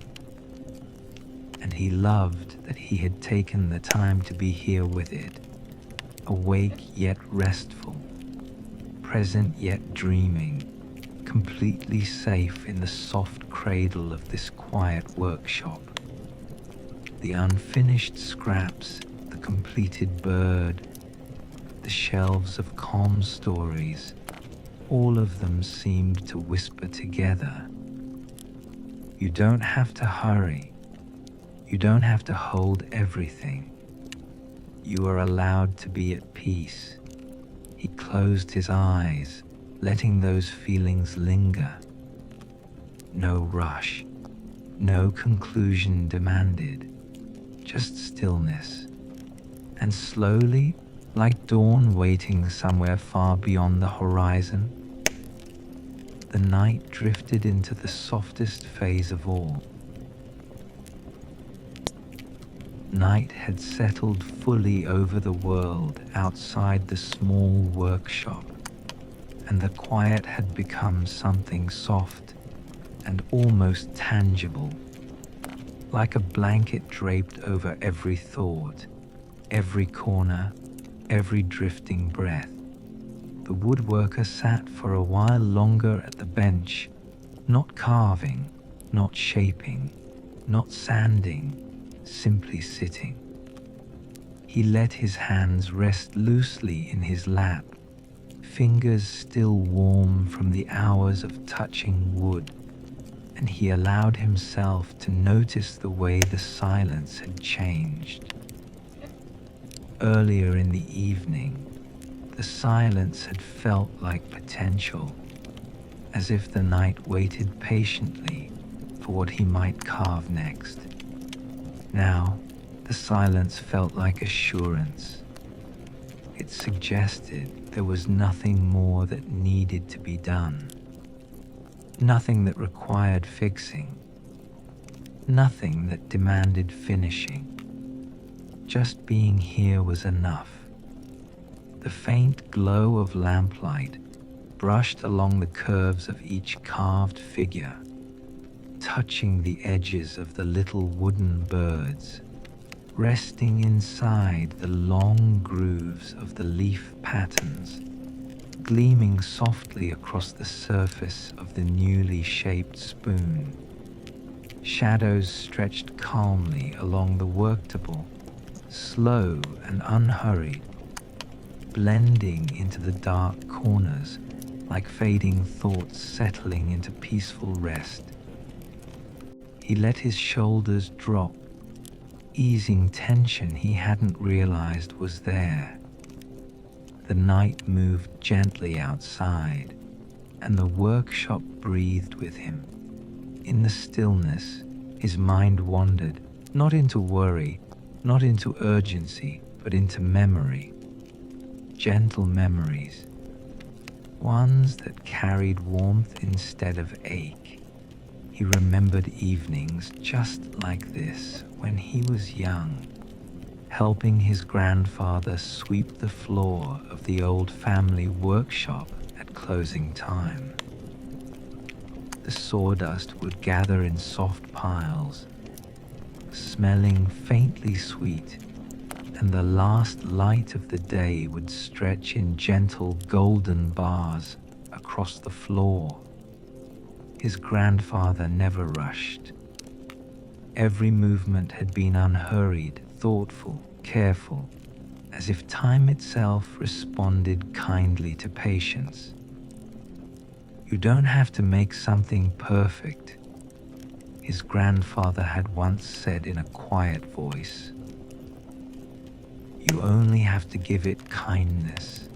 and he loved that he had taken the time to be here with it, awake yet restful, present yet dreaming, completely safe in the soft cradle of this quiet workshop. The unfinished scraps, the completed bird, the shelves of calm stories, all of them seemed to whisper together. You don't have to hurry. You don't have to hold everything. You are allowed to be at peace. He closed his eyes, letting those feelings linger. No rush, no conclusion demanded, just stillness. And slowly, like dawn waiting somewhere far beyond the horizon, the night drifted into the softest phase of all. Night had settled fully over the world outside the small workshop, and the quiet had become something soft and almost tangible, like a blanket draped over every thought, every corner, every drifting breath. The woodworker sat for a while longer at the bench, not carving, not shaping, not sanding, simply sitting. He let his hands rest loosely in his lap, fingers still warm from the hours of touching wood, and he allowed himself to notice the way the silence had changed. Earlier in the evening, the silence had felt like potential, as if the night waited patiently for what he might carve next. Now, the silence felt like assurance. It suggested there was nothing more that needed to be done. Nothing that required fixing, nothing that demanded finishing. Just being here was enough. The faint glow of lamplight brushed along the curves of each carved figure, touching the edges of the little wooden birds, resting inside the long grooves of the leaf patterns, gleaming softly across the surface of the newly shaped spoon. Shadows stretched calmly along the worktable, slow and unhurried, blending into the dark corners like fading thoughts settling into peaceful rest. He let his shoulders drop, easing tension he hadn't realized was there. The night moved gently outside, and the workshop breathed with him. In the stillness, his mind wandered, not into worry, not into urgency, but into memory. Gentle memories, ones that carried warmth instead of ache. He remembered evenings just like this when he was young, helping his grandfather sweep the floor of the old family workshop at closing time. The sawdust would gather in soft piles, smelling faintly sweet, and the last light of the day would stretch in gentle golden bars across the floor. His grandfather never rushed. Every movement had been unhurried, thoughtful, careful, as if time itself responded kindly to patience. You don't have to make something perfect, his grandfather had once said in a quiet voice. You only have to give it kindness.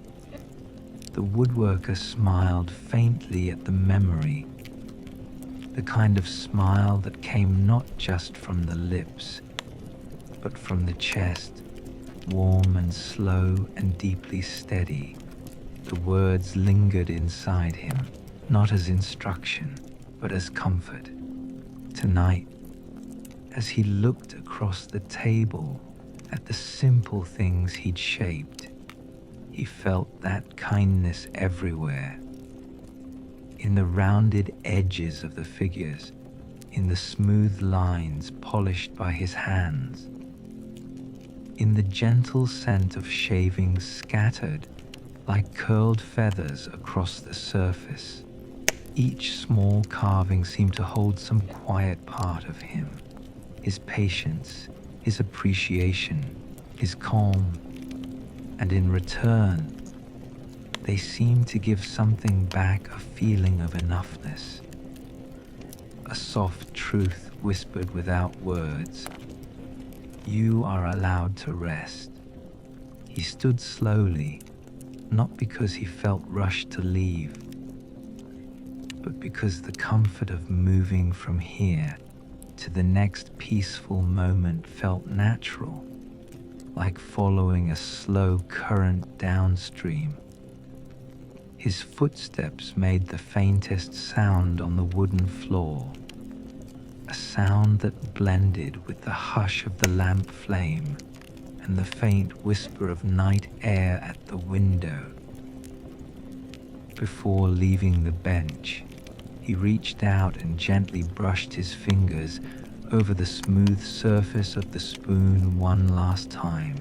The woodworker smiled faintly at the memory, the kind of smile that came not just from the lips, but from the chest, warm and slow and deeply steady. The words lingered inside him, not as instruction, but as comfort. Tonight, as he looked across the table at the simple things he'd shaped, he felt that kindness everywhere. In the rounded edges of the figures, in the smooth lines polished by his hands, in the gentle scent of shavings scattered like curled feathers across the surface. Each small carving seemed to hold some quiet part of him, his patience, his appreciation, his calm, and in return, they seemed to give something back, a feeling of enoughness, a soft truth whispered without words. You are allowed to rest. He stood slowly, not because he felt rushed to leave, but because the comfort of moving from here to the next peaceful moment felt natural, like following a slow current downstream. His footsteps made the faintest sound on the wooden floor, a sound that blended with the hush of the lamp flame and the faint whisper of night air at the window. Before leaving the bench, he reached out and gently brushed his fingers over the smooth surface of the spoon one last time.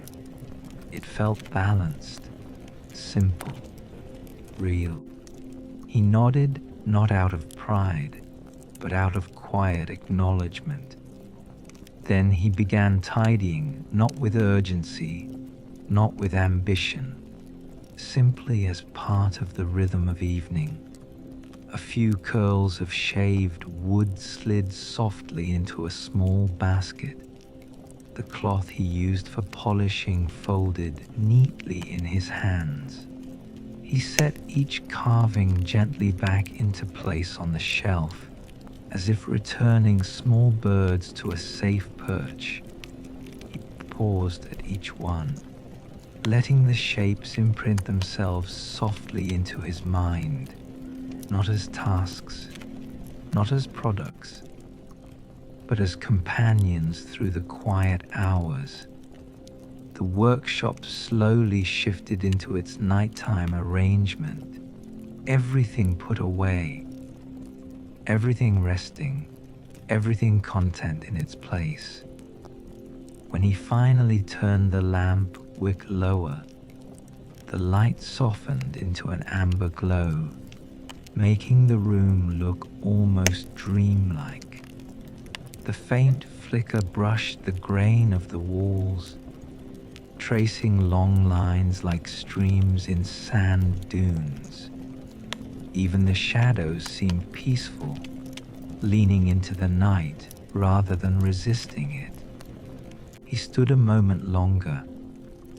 It felt balanced, simple, real. He nodded, not out of pride, but out of quiet acknowledgement. Then he began tidying, not with urgency, not with ambition, simply as part of the rhythm of evening. A few curls of shaved wood slid softly into a small basket. The cloth he used for polishing folded neatly in his hands. He set each carving gently back into place on the shelf, as if returning small birds to a safe perch. He paused at each one, letting the shapes imprint themselves softly into his mind, not as tasks, not as products, but as companions through the quiet hours. The workshop slowly shifted into its nighttime arrangement, everything put away, everything resting, everything content in its place. When he finally turned the lamp wick lower, the light softened into an amber glow, making the room look almost dreamlike. The faint flicker brushed the grain of the walls, tracing long lines like streams in sand dunes. Even the shadows seemed peaceful, leaning into the night rather than resisting it. He stood a moment longer,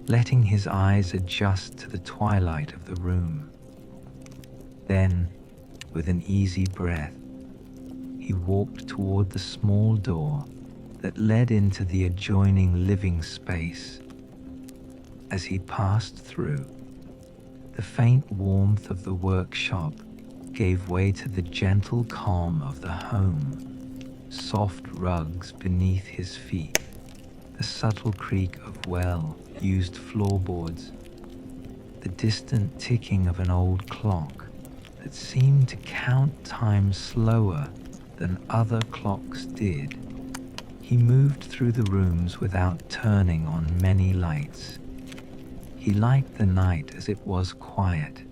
letting his eyes adjust to the twilight of the room. Then, with an easy breath, he walked toward the small door that led into the adjoining living space. As he passed through, the faint warmth of the workshop gave way to the gentle calm of the home. Soft rugs beneath his feet, the subtle creak of well-used floorboards, the distant ticking of an old clock that seemed to count time slower than other clocks did. He moved through the rooms without turning on many lights. He liked the night as it was quiet,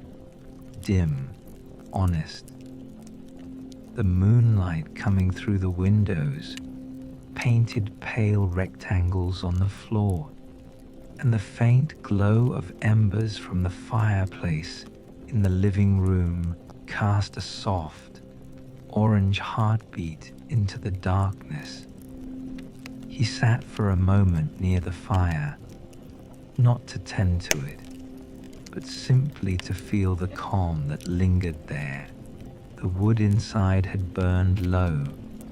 dim, honest. The moonlight coming through the windows painted pale rectangles on the floor, and the faint glow of embers from the fireplace in the living room cast a soft, orange heartbeat into the darkness. He sat for a moment near the fire, not to tend to it, but simply to feel the calm that lingered there. The wood inside had burned low,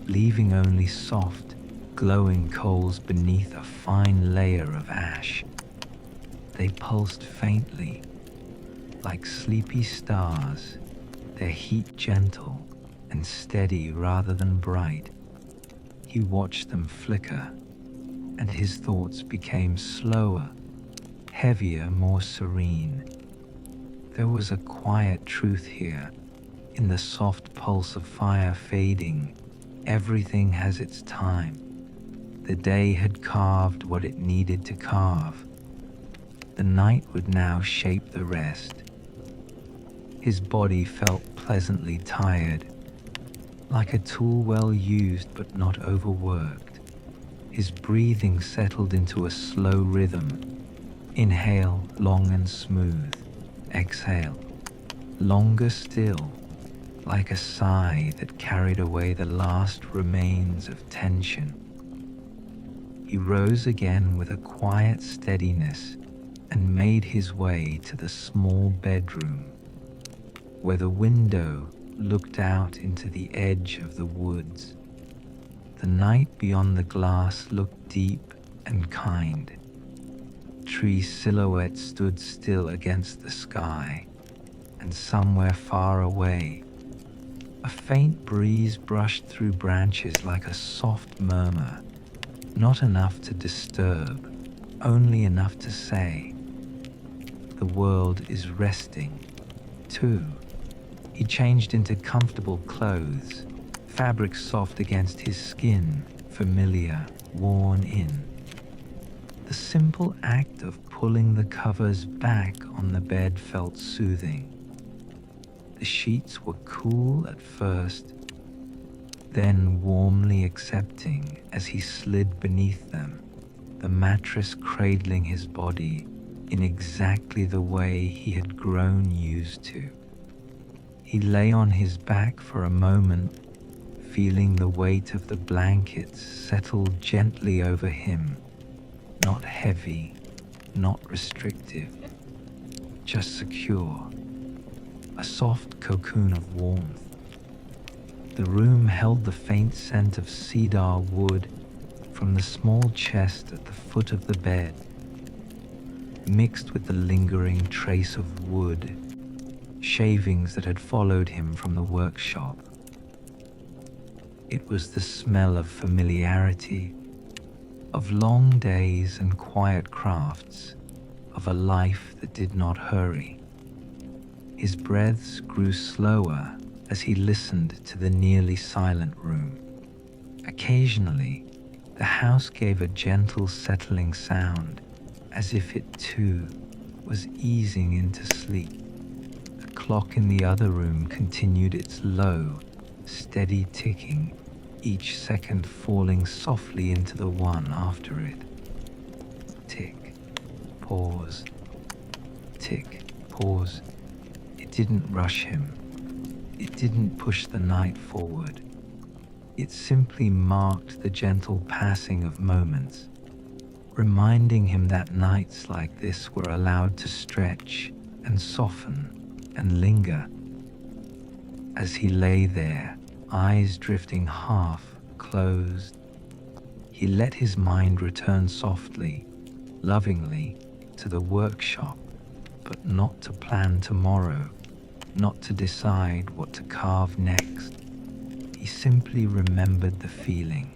leaving only soft, glowing coals beneath a fine layer of ash. They pulsed faintly, like sleepy stars, their heat gentle and steady rather than bright. He watched them flicker, and his thoughts became slower, heavier, more serene. There was a quiet truth here, in the soft pulse of fire fading. Everything has its time. The day had carved what it needed to carve. The night would now shape the rest. His body felt pleasantly tired, like a tool well used but not overworked. His breathing settled into a slow rhythm. Inhale, long and smooth. Exhale, longer still, like a sigh that carried away the last remains of tension. He rose again with a quiet steadiness and made his way to the small bedroom, where the window looked out into the edge of the woods. The night beyond the glass looked deep and kind. Tree silhouettes stood still against the sky, and somewhere far away, a faint breeze brushed through branches like a soft murmur, not enough to disturb, only enough to say, "The world is resting, too." He changed into comfortable clothes, fabric soft against his skin, familiar, worn in. The simple act of pulling the covers back on the bed felt soothing. The sheets were cool at first, then warmly accepting as he slid beneath them, the mattress cradling his body in exactly the way he had grown used to. He lay on his back for a moment, feeling the weight of the blankets settle gently over him, not heavy, not restrictive, just secure, a soft cocoon of warmth. The room held the faint scent of cedar wood from the small chest at the foot of the bed, mixed with the lingering trace of wood, shavings that had followed him from the workshop. It was the smell of familiarity, of long days and quiet crafts, of a life that did not hurry. His breaths grew slower as he listened to the nearly silent room. Occasionally, the house gave a gentle settling sound, as if it too was easing into sleep. The clock in the other room continued its low, steady ticking, each second falling softly into the one after it. Tick, pause, tick, pause. It didn't rush him. It didn't push the night forward. It simply marked the gentle passing of moments, reminding him that nights like this were allowed to stretch and soften and linger. As he lay there, eyes drifting half closed, he let his mind return softly, lovingly, to the workshop, but not to plan tomorrow, not to decide what to carve next. He simply remembered the feeling,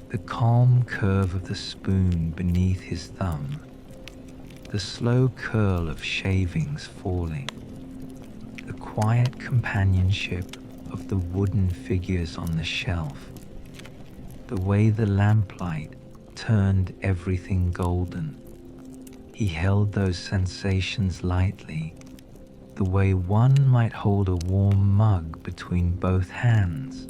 the calm curve of the spoon beneath his thumb, the slow curl of shavings falling, the quiet companionship of the wooden figures on the shelf, the way the lamplight turned everything golden. He held those sensations lightly, the way one might hold a warm mug between both hands.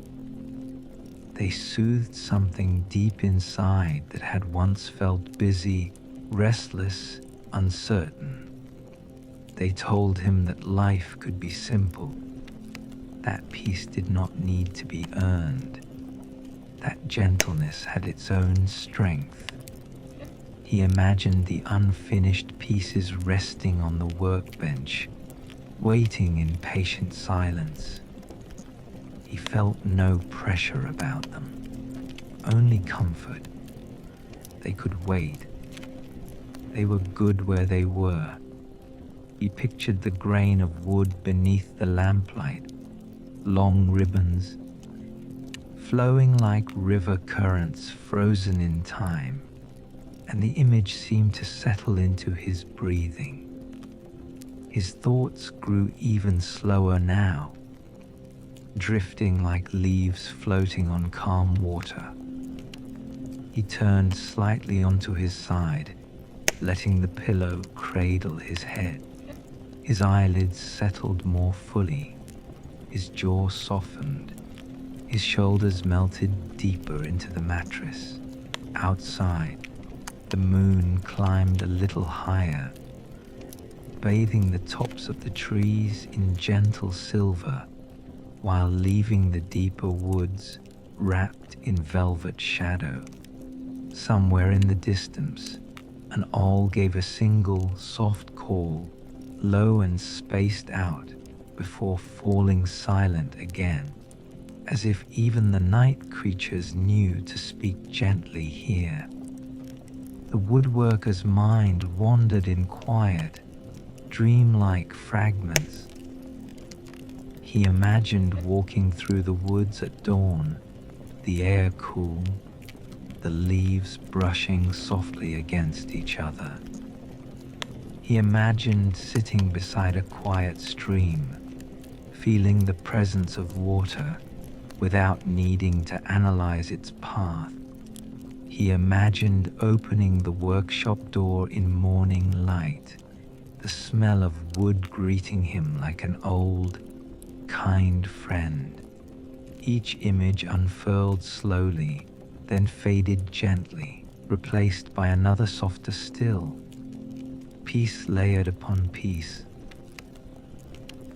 They soothed something deep inside that had once felt busy, restless, uncertain. They told him that life could be simple, that peace did not need to be earned, that gentleness had its own strength. He imagined the unfinished pieces resting on the workbench, waiting in patient silence. He felt no pressure about them, only comfort. They could wait. They were good where they were. He pictured the grain of wood beneath the lamplight, long ribbons, flowing like river currents frozen in time, and the image seemed to settle into his breathing. His thoughts grew even slower now, drifting like leaves floating on calm water. He turned slightly onto his side, letting the pillow cradle his head. His eyelids settled more fully, his jaw softened, his shoulders melted deeper into the mattress. Outside, the moon climbed a little higher, bathing the tops of the trees in gentle silver, while leaving the deeper woods wrapped in velvet shadow. Somewhere in the distance, an owl gave a single soft call, low and spaced out, before falling silent again, as if even the night creatures knew to speak gently here. The woodworker's mind wandered in quiet, dreamlike fragments. He imagined walking through the woods at dawn, the air cool, the leaves brushing softly against each other. He imagined sitting beside a quiet stream, feeling the presence of water without needing to analyze its path. He imagined opening the workshop door in morning light, the smell of wood greeting him like an old, kind friend. Each image unfurled slowly, then faded gently, replaced by another softer still. Piece layered upon piece.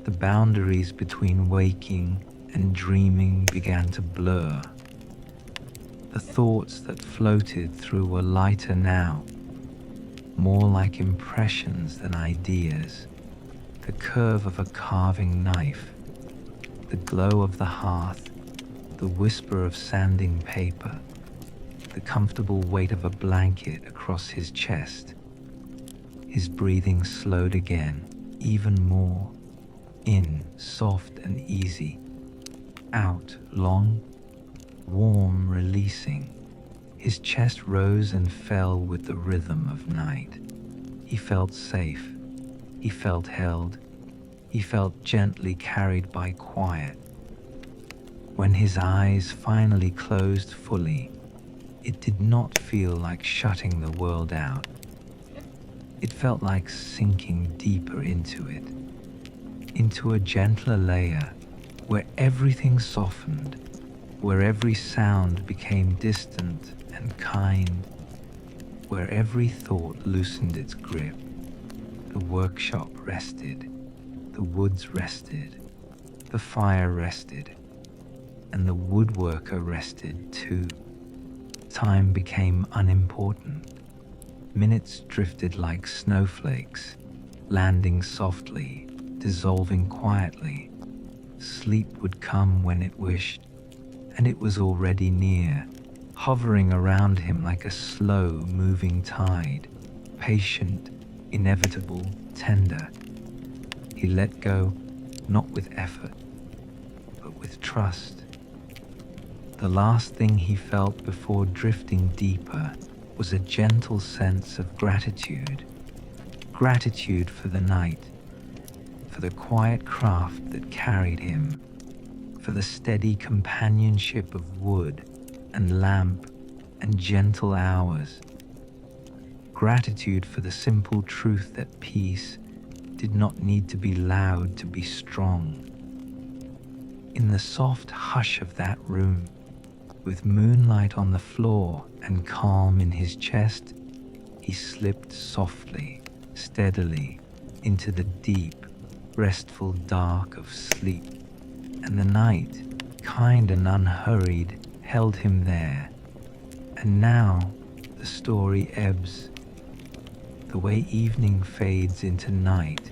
The boundaries between waking and dreaming began to blur. The thoughts that floated through were lighter now, more like impressions than ideas. The curve of a carving knife, the glow of the hearth, the whisper of sanding paper, the comfortable weight of a blanket across his chest. His breathing slowed again, even more. In, soft and easy. Out, long, releasing. His chest rose and fell with the rhythm of night. He felt safe. He felt held. He felt gently carried by quiet. When his eyes finally closed fully, it did not feel like shutting the world out. It felt like sinking deeper into it, into a gentler layer where everything softened, where every sound became distant and kind, where every thought loosened its grip. The workshop rested, the woods rested, the fire rested, and the woodworker rested too. Time became unimportant. Minutes drifted like snowflakes, landing softly, dissolving quietly. Sleep would come when it wished, and it was already near, hovering around him like a slow-moving tide, patient, inevitable, tender. He let go, not with effort, but with trust. The last thing he felt before drifting deeper was a gentle sense of gratitude. Gratitude for the night, for the quiet craft that carried him, for the steady companionship of wood and lamp and gentle hours. Gratitude for the simple truth that peace did not need to be loud to be strong. In the soft hush of that room, with moonlight on the floor and calm in his chest, he slipped softly, steadily, into the deep, restful dark of sleep. And the night, kind and unhurried, held him there. And now the story ebbs. The way evening fades into night,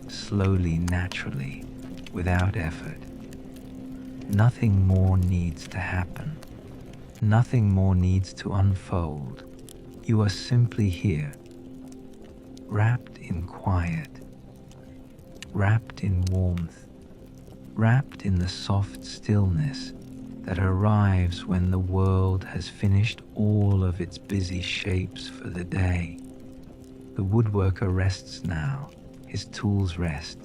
slowly, naturally, without effort. Nothing more needs to happen. Nothing more needs to unfold. You are simply here, wrapped in quiet, wrapped in warmth, wrapped in the soft stillness that arrives when the world has finished all of its busy shapes for the day. The woodworker rests now, his tools rest.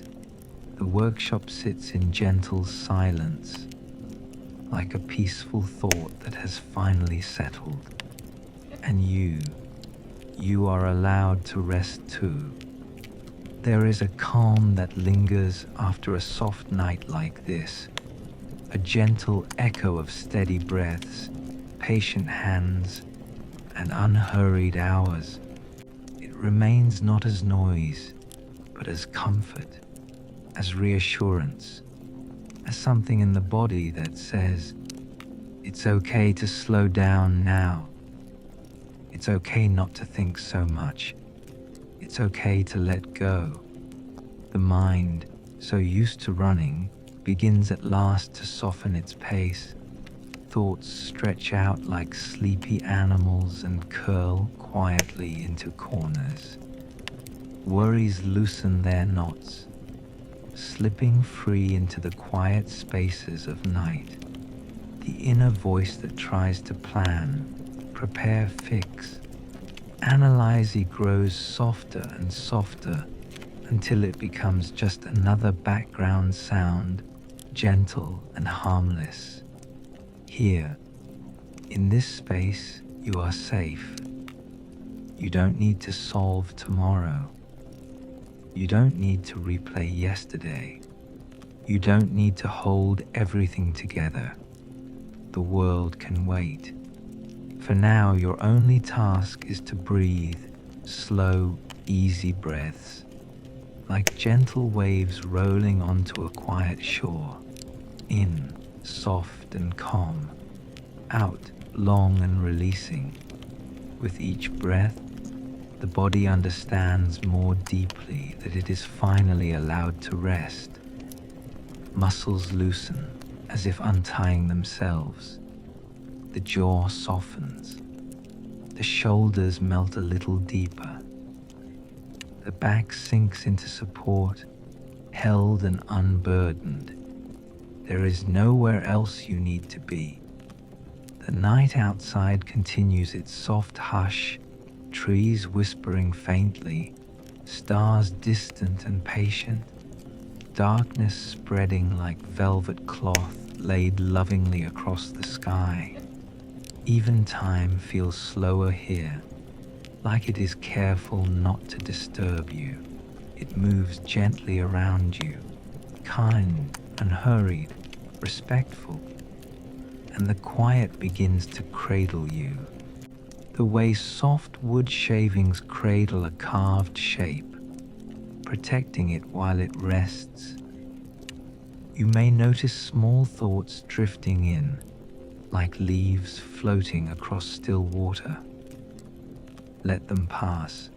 The workshop sits in gentle silence, like a peaceful thought that has finally settled. And you are allowed to rest too. There is a calm that lingers after a soft night like this, a gentle echo of steady breaths, patient hands, and unhurried hours. It remains not as noise, but as comfort, as reassurance, as something in the body that says, it's okay to slow down now. It's okay not to think so much. It's okay to let go. The mind, so used to running, begins at last to soften its pace. Thoughts stretch out like sleepy animals and curl quietly into corners. Worries loosen their knots, slipping free into the quiet spaces of night. The inner voice that tries to plan, prepare, fix, analyze grows softer and softer until it becomes just another background sound, gentle and harmless. Here, in this space, you are safe. You don't need to solve tomorrow. You don't need to replay yesterday. You don't need to hold everything together. The world can wait. For now, your only task is to breathe slow, easy breaths, like gentle waves rolling onto a quiet shore. In, soft and calm. Out, long and releasing. With each breath, the body understands more deeply that it is finally allowed to rest. Muscles loosen, as if untying themselves. The jaw softens. The shoulders melt a little deeper. The back sinks into support, held and unburdened. There is nowhere else you need to be. The night outside continues its soft hush, trees whispering faintly, stars distant and patient, darkness spreading like velvet cloth laid lovingly across the sky. Even time feels slower here, like it is careful not to disturb you. It moves gently around you, kind, unhurried, respectful, and the quiet begins to cradle you, the way soft wood shavings cradle a carved shape, protecting it while it rests. You may notice small thoughts drifting in, like leaves floating across still water. Let them pass.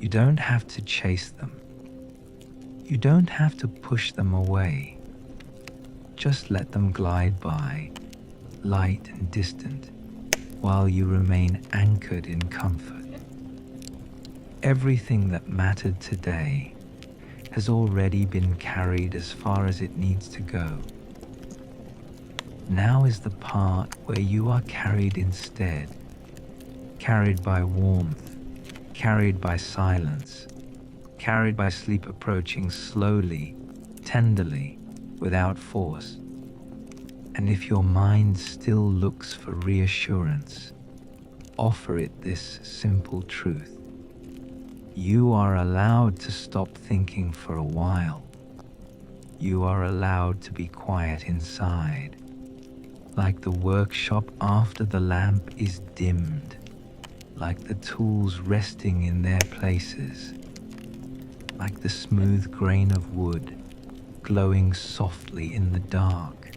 You don't have to chase them. You don't have to push them away. Just let them glide by, light and distant, while you remain anchored in comfort. Everything that mattered today has already been carried as far as it needs to go. Now is the part where you are carried instead, carried by warmth, carried by silence, carried by sleep approaching slowly, tenderly, without force. And if your mind still looks for reassurance, offer it this simple truth. You are allowed to stop thinking for a while. You are allowed to be quiet inside, like the workshop after the lamp is dimmed, like the tools resting in their places, like the smooth grain of wood glowing softly in the dark.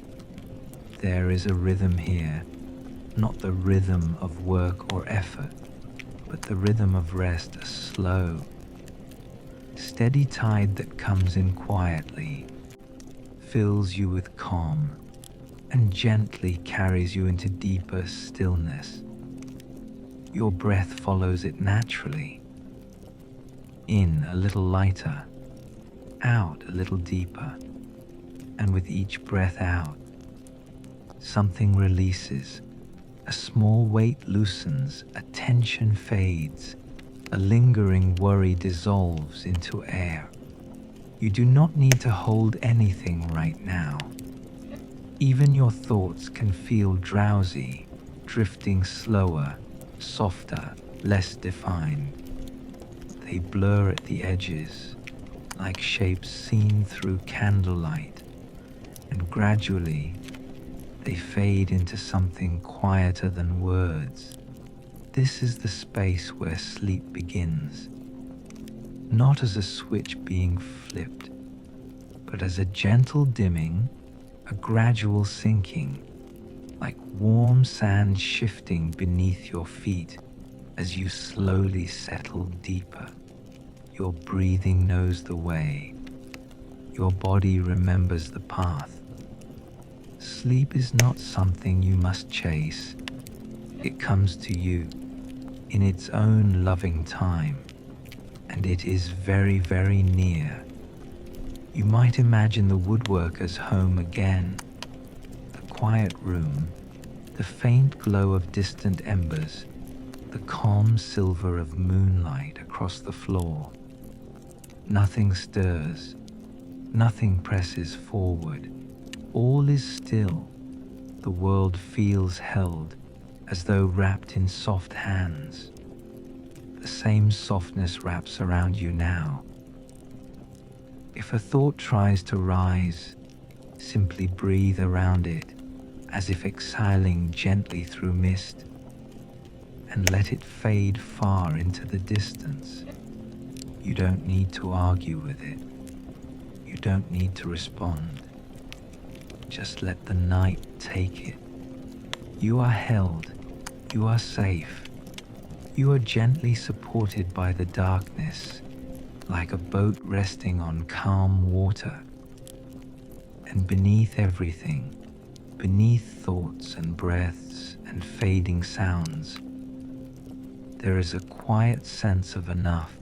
There is a rhythm here, not the rhythm of work or effort, but the rhythm of rest, a slow, steady tide that comes in quietly, fills you with calm, and gently carries you into deeper stillness. Your breath follows it naturally. In a little lighter, out a little deeper, and with each breath out, something releases. A small weight loosens, a tension fades, a lingering worry dissolves into air. You do not need to hold anything right now. Even your thoughts can feel drowsy, drifting slower, softer, less defined. They blur at the edges, like shapes seen through candlelight, and gradually they fade into something quieter than words. This is the space where sleep begins, not as a switch being flipped, but as a gentle dimming, a gradual sinking, like warm sand shifting beneath your feet as you slowly settle deeper. Your breathing knows the way. Your body remembers the path. Sleep is not something you must chase. It comes to you in its own loving time, and it is very, very near. You might imagine the woodworker's home again, the quiet room, the faint glow of distant embers, the calm silver of moonlight across the floor. Nothing stirs, nothing presses forward. All is still. The world feels held, as though wrapped in soft hands. The same softness wraps around you now. If a thought tries to rise, simply breathe around it, as if exhaling gently through mist, and let it fade far into the distance. You don't need to argue with it. You don't need to respond. Just let the night take it. You are held. You are safe. You are gently supported by the darkness, like a boat resting on calm water. And beneath everything, beneath thoughts and breaths and fading sounds, there is a quiet sense of enough.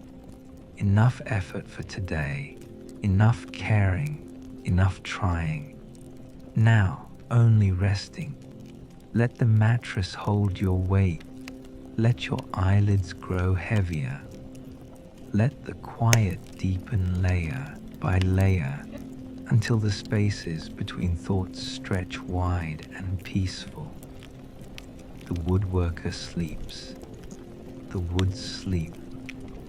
Enough effort for today, enough caring, enough trying. Now, only resting. Let the mattress hold your weight. Let your eyelids grow heavier. Let the quiet deepen layer by layer until the spaces between thoughts stretch wide and peaceful. The woodworker sleeps. The woods sleep.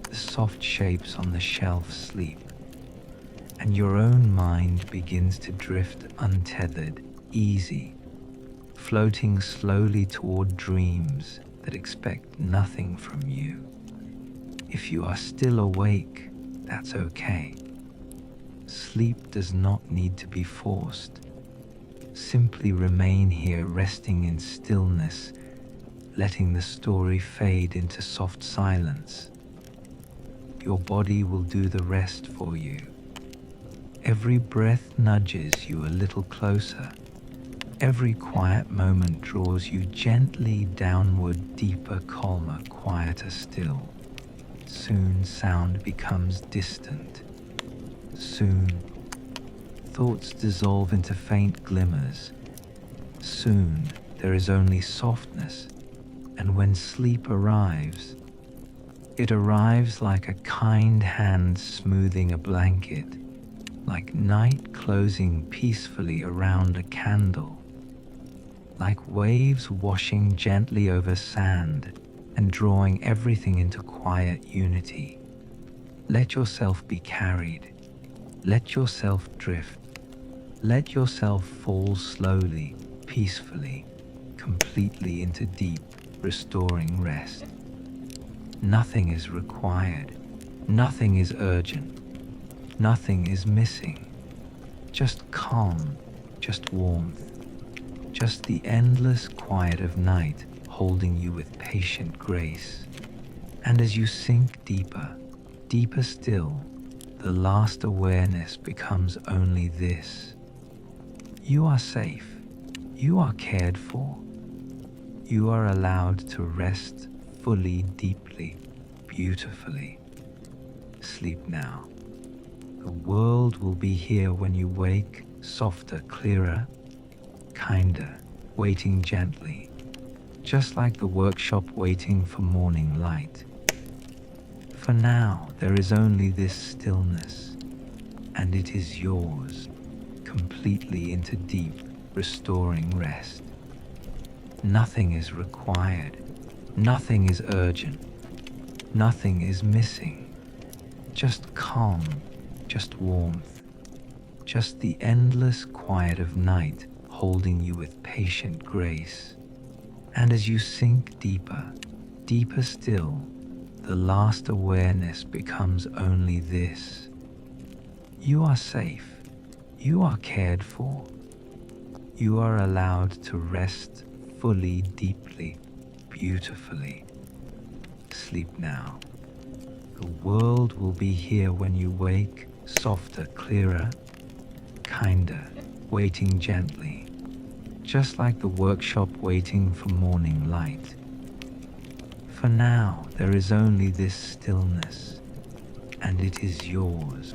The soft shapes on the shelf sleep. And your own mind begins to drift untethered, easy, floating slowly toward dreams that expect nothing from you. If you are still awake, that's okay. Sleep does not need to be forced. Simply remain here, resting in stillness, letting the story fade into soft silence. Your body will do the rest for you. Every breath nudges you a little closer. Every quiet moment draws you gently downward, deeper, calmer, quieter still. Soon sound becomes distant. Soon thoughts dissolve into faint glimmers. Soon there is only softness, and when sleep arrives, it arrives like a kind hand smoothing a blanket, like night closing peacefully around a candle, like waves washing gently over sand and drawing everything into quiet unity. Let yourself be carried. Let yourself drift. Let yourself fall slowly, peacefully, completely into deep, restoring rest. Nothing is required. Nothing is urgent. Nothing is missing. Just calm, just warmth, just the endless quiet of night holding you with patient grace. And as you sink deeper, deeper still, the last awareness becomes only this. You are safe. You are cared for. You are allowed to rest fully, deeply, beautifully. Sleep now. The world will be here when you wake, softer, clearer, kinder, waiting gently, just like the workshop waiting for morning light. For now, there is only this stillness, and it is yours, completely into deep, restoring rest. Nothing is required. Nothing is urgent. Nothing is missing. Just calm, just warmth, just the endless quiet of night holding you with patient grace. And as you sink deeper, deeper still, the last awareness becomes only this. You are safe. You are cared for. You are allowed to rest fully, deeply, beautifully. Sleep now. The world will be here when you wake, softer, clearer, kinder, waiting gently, just like the workshop waiting for morning light. For now, there is only this stillness, and it is yours,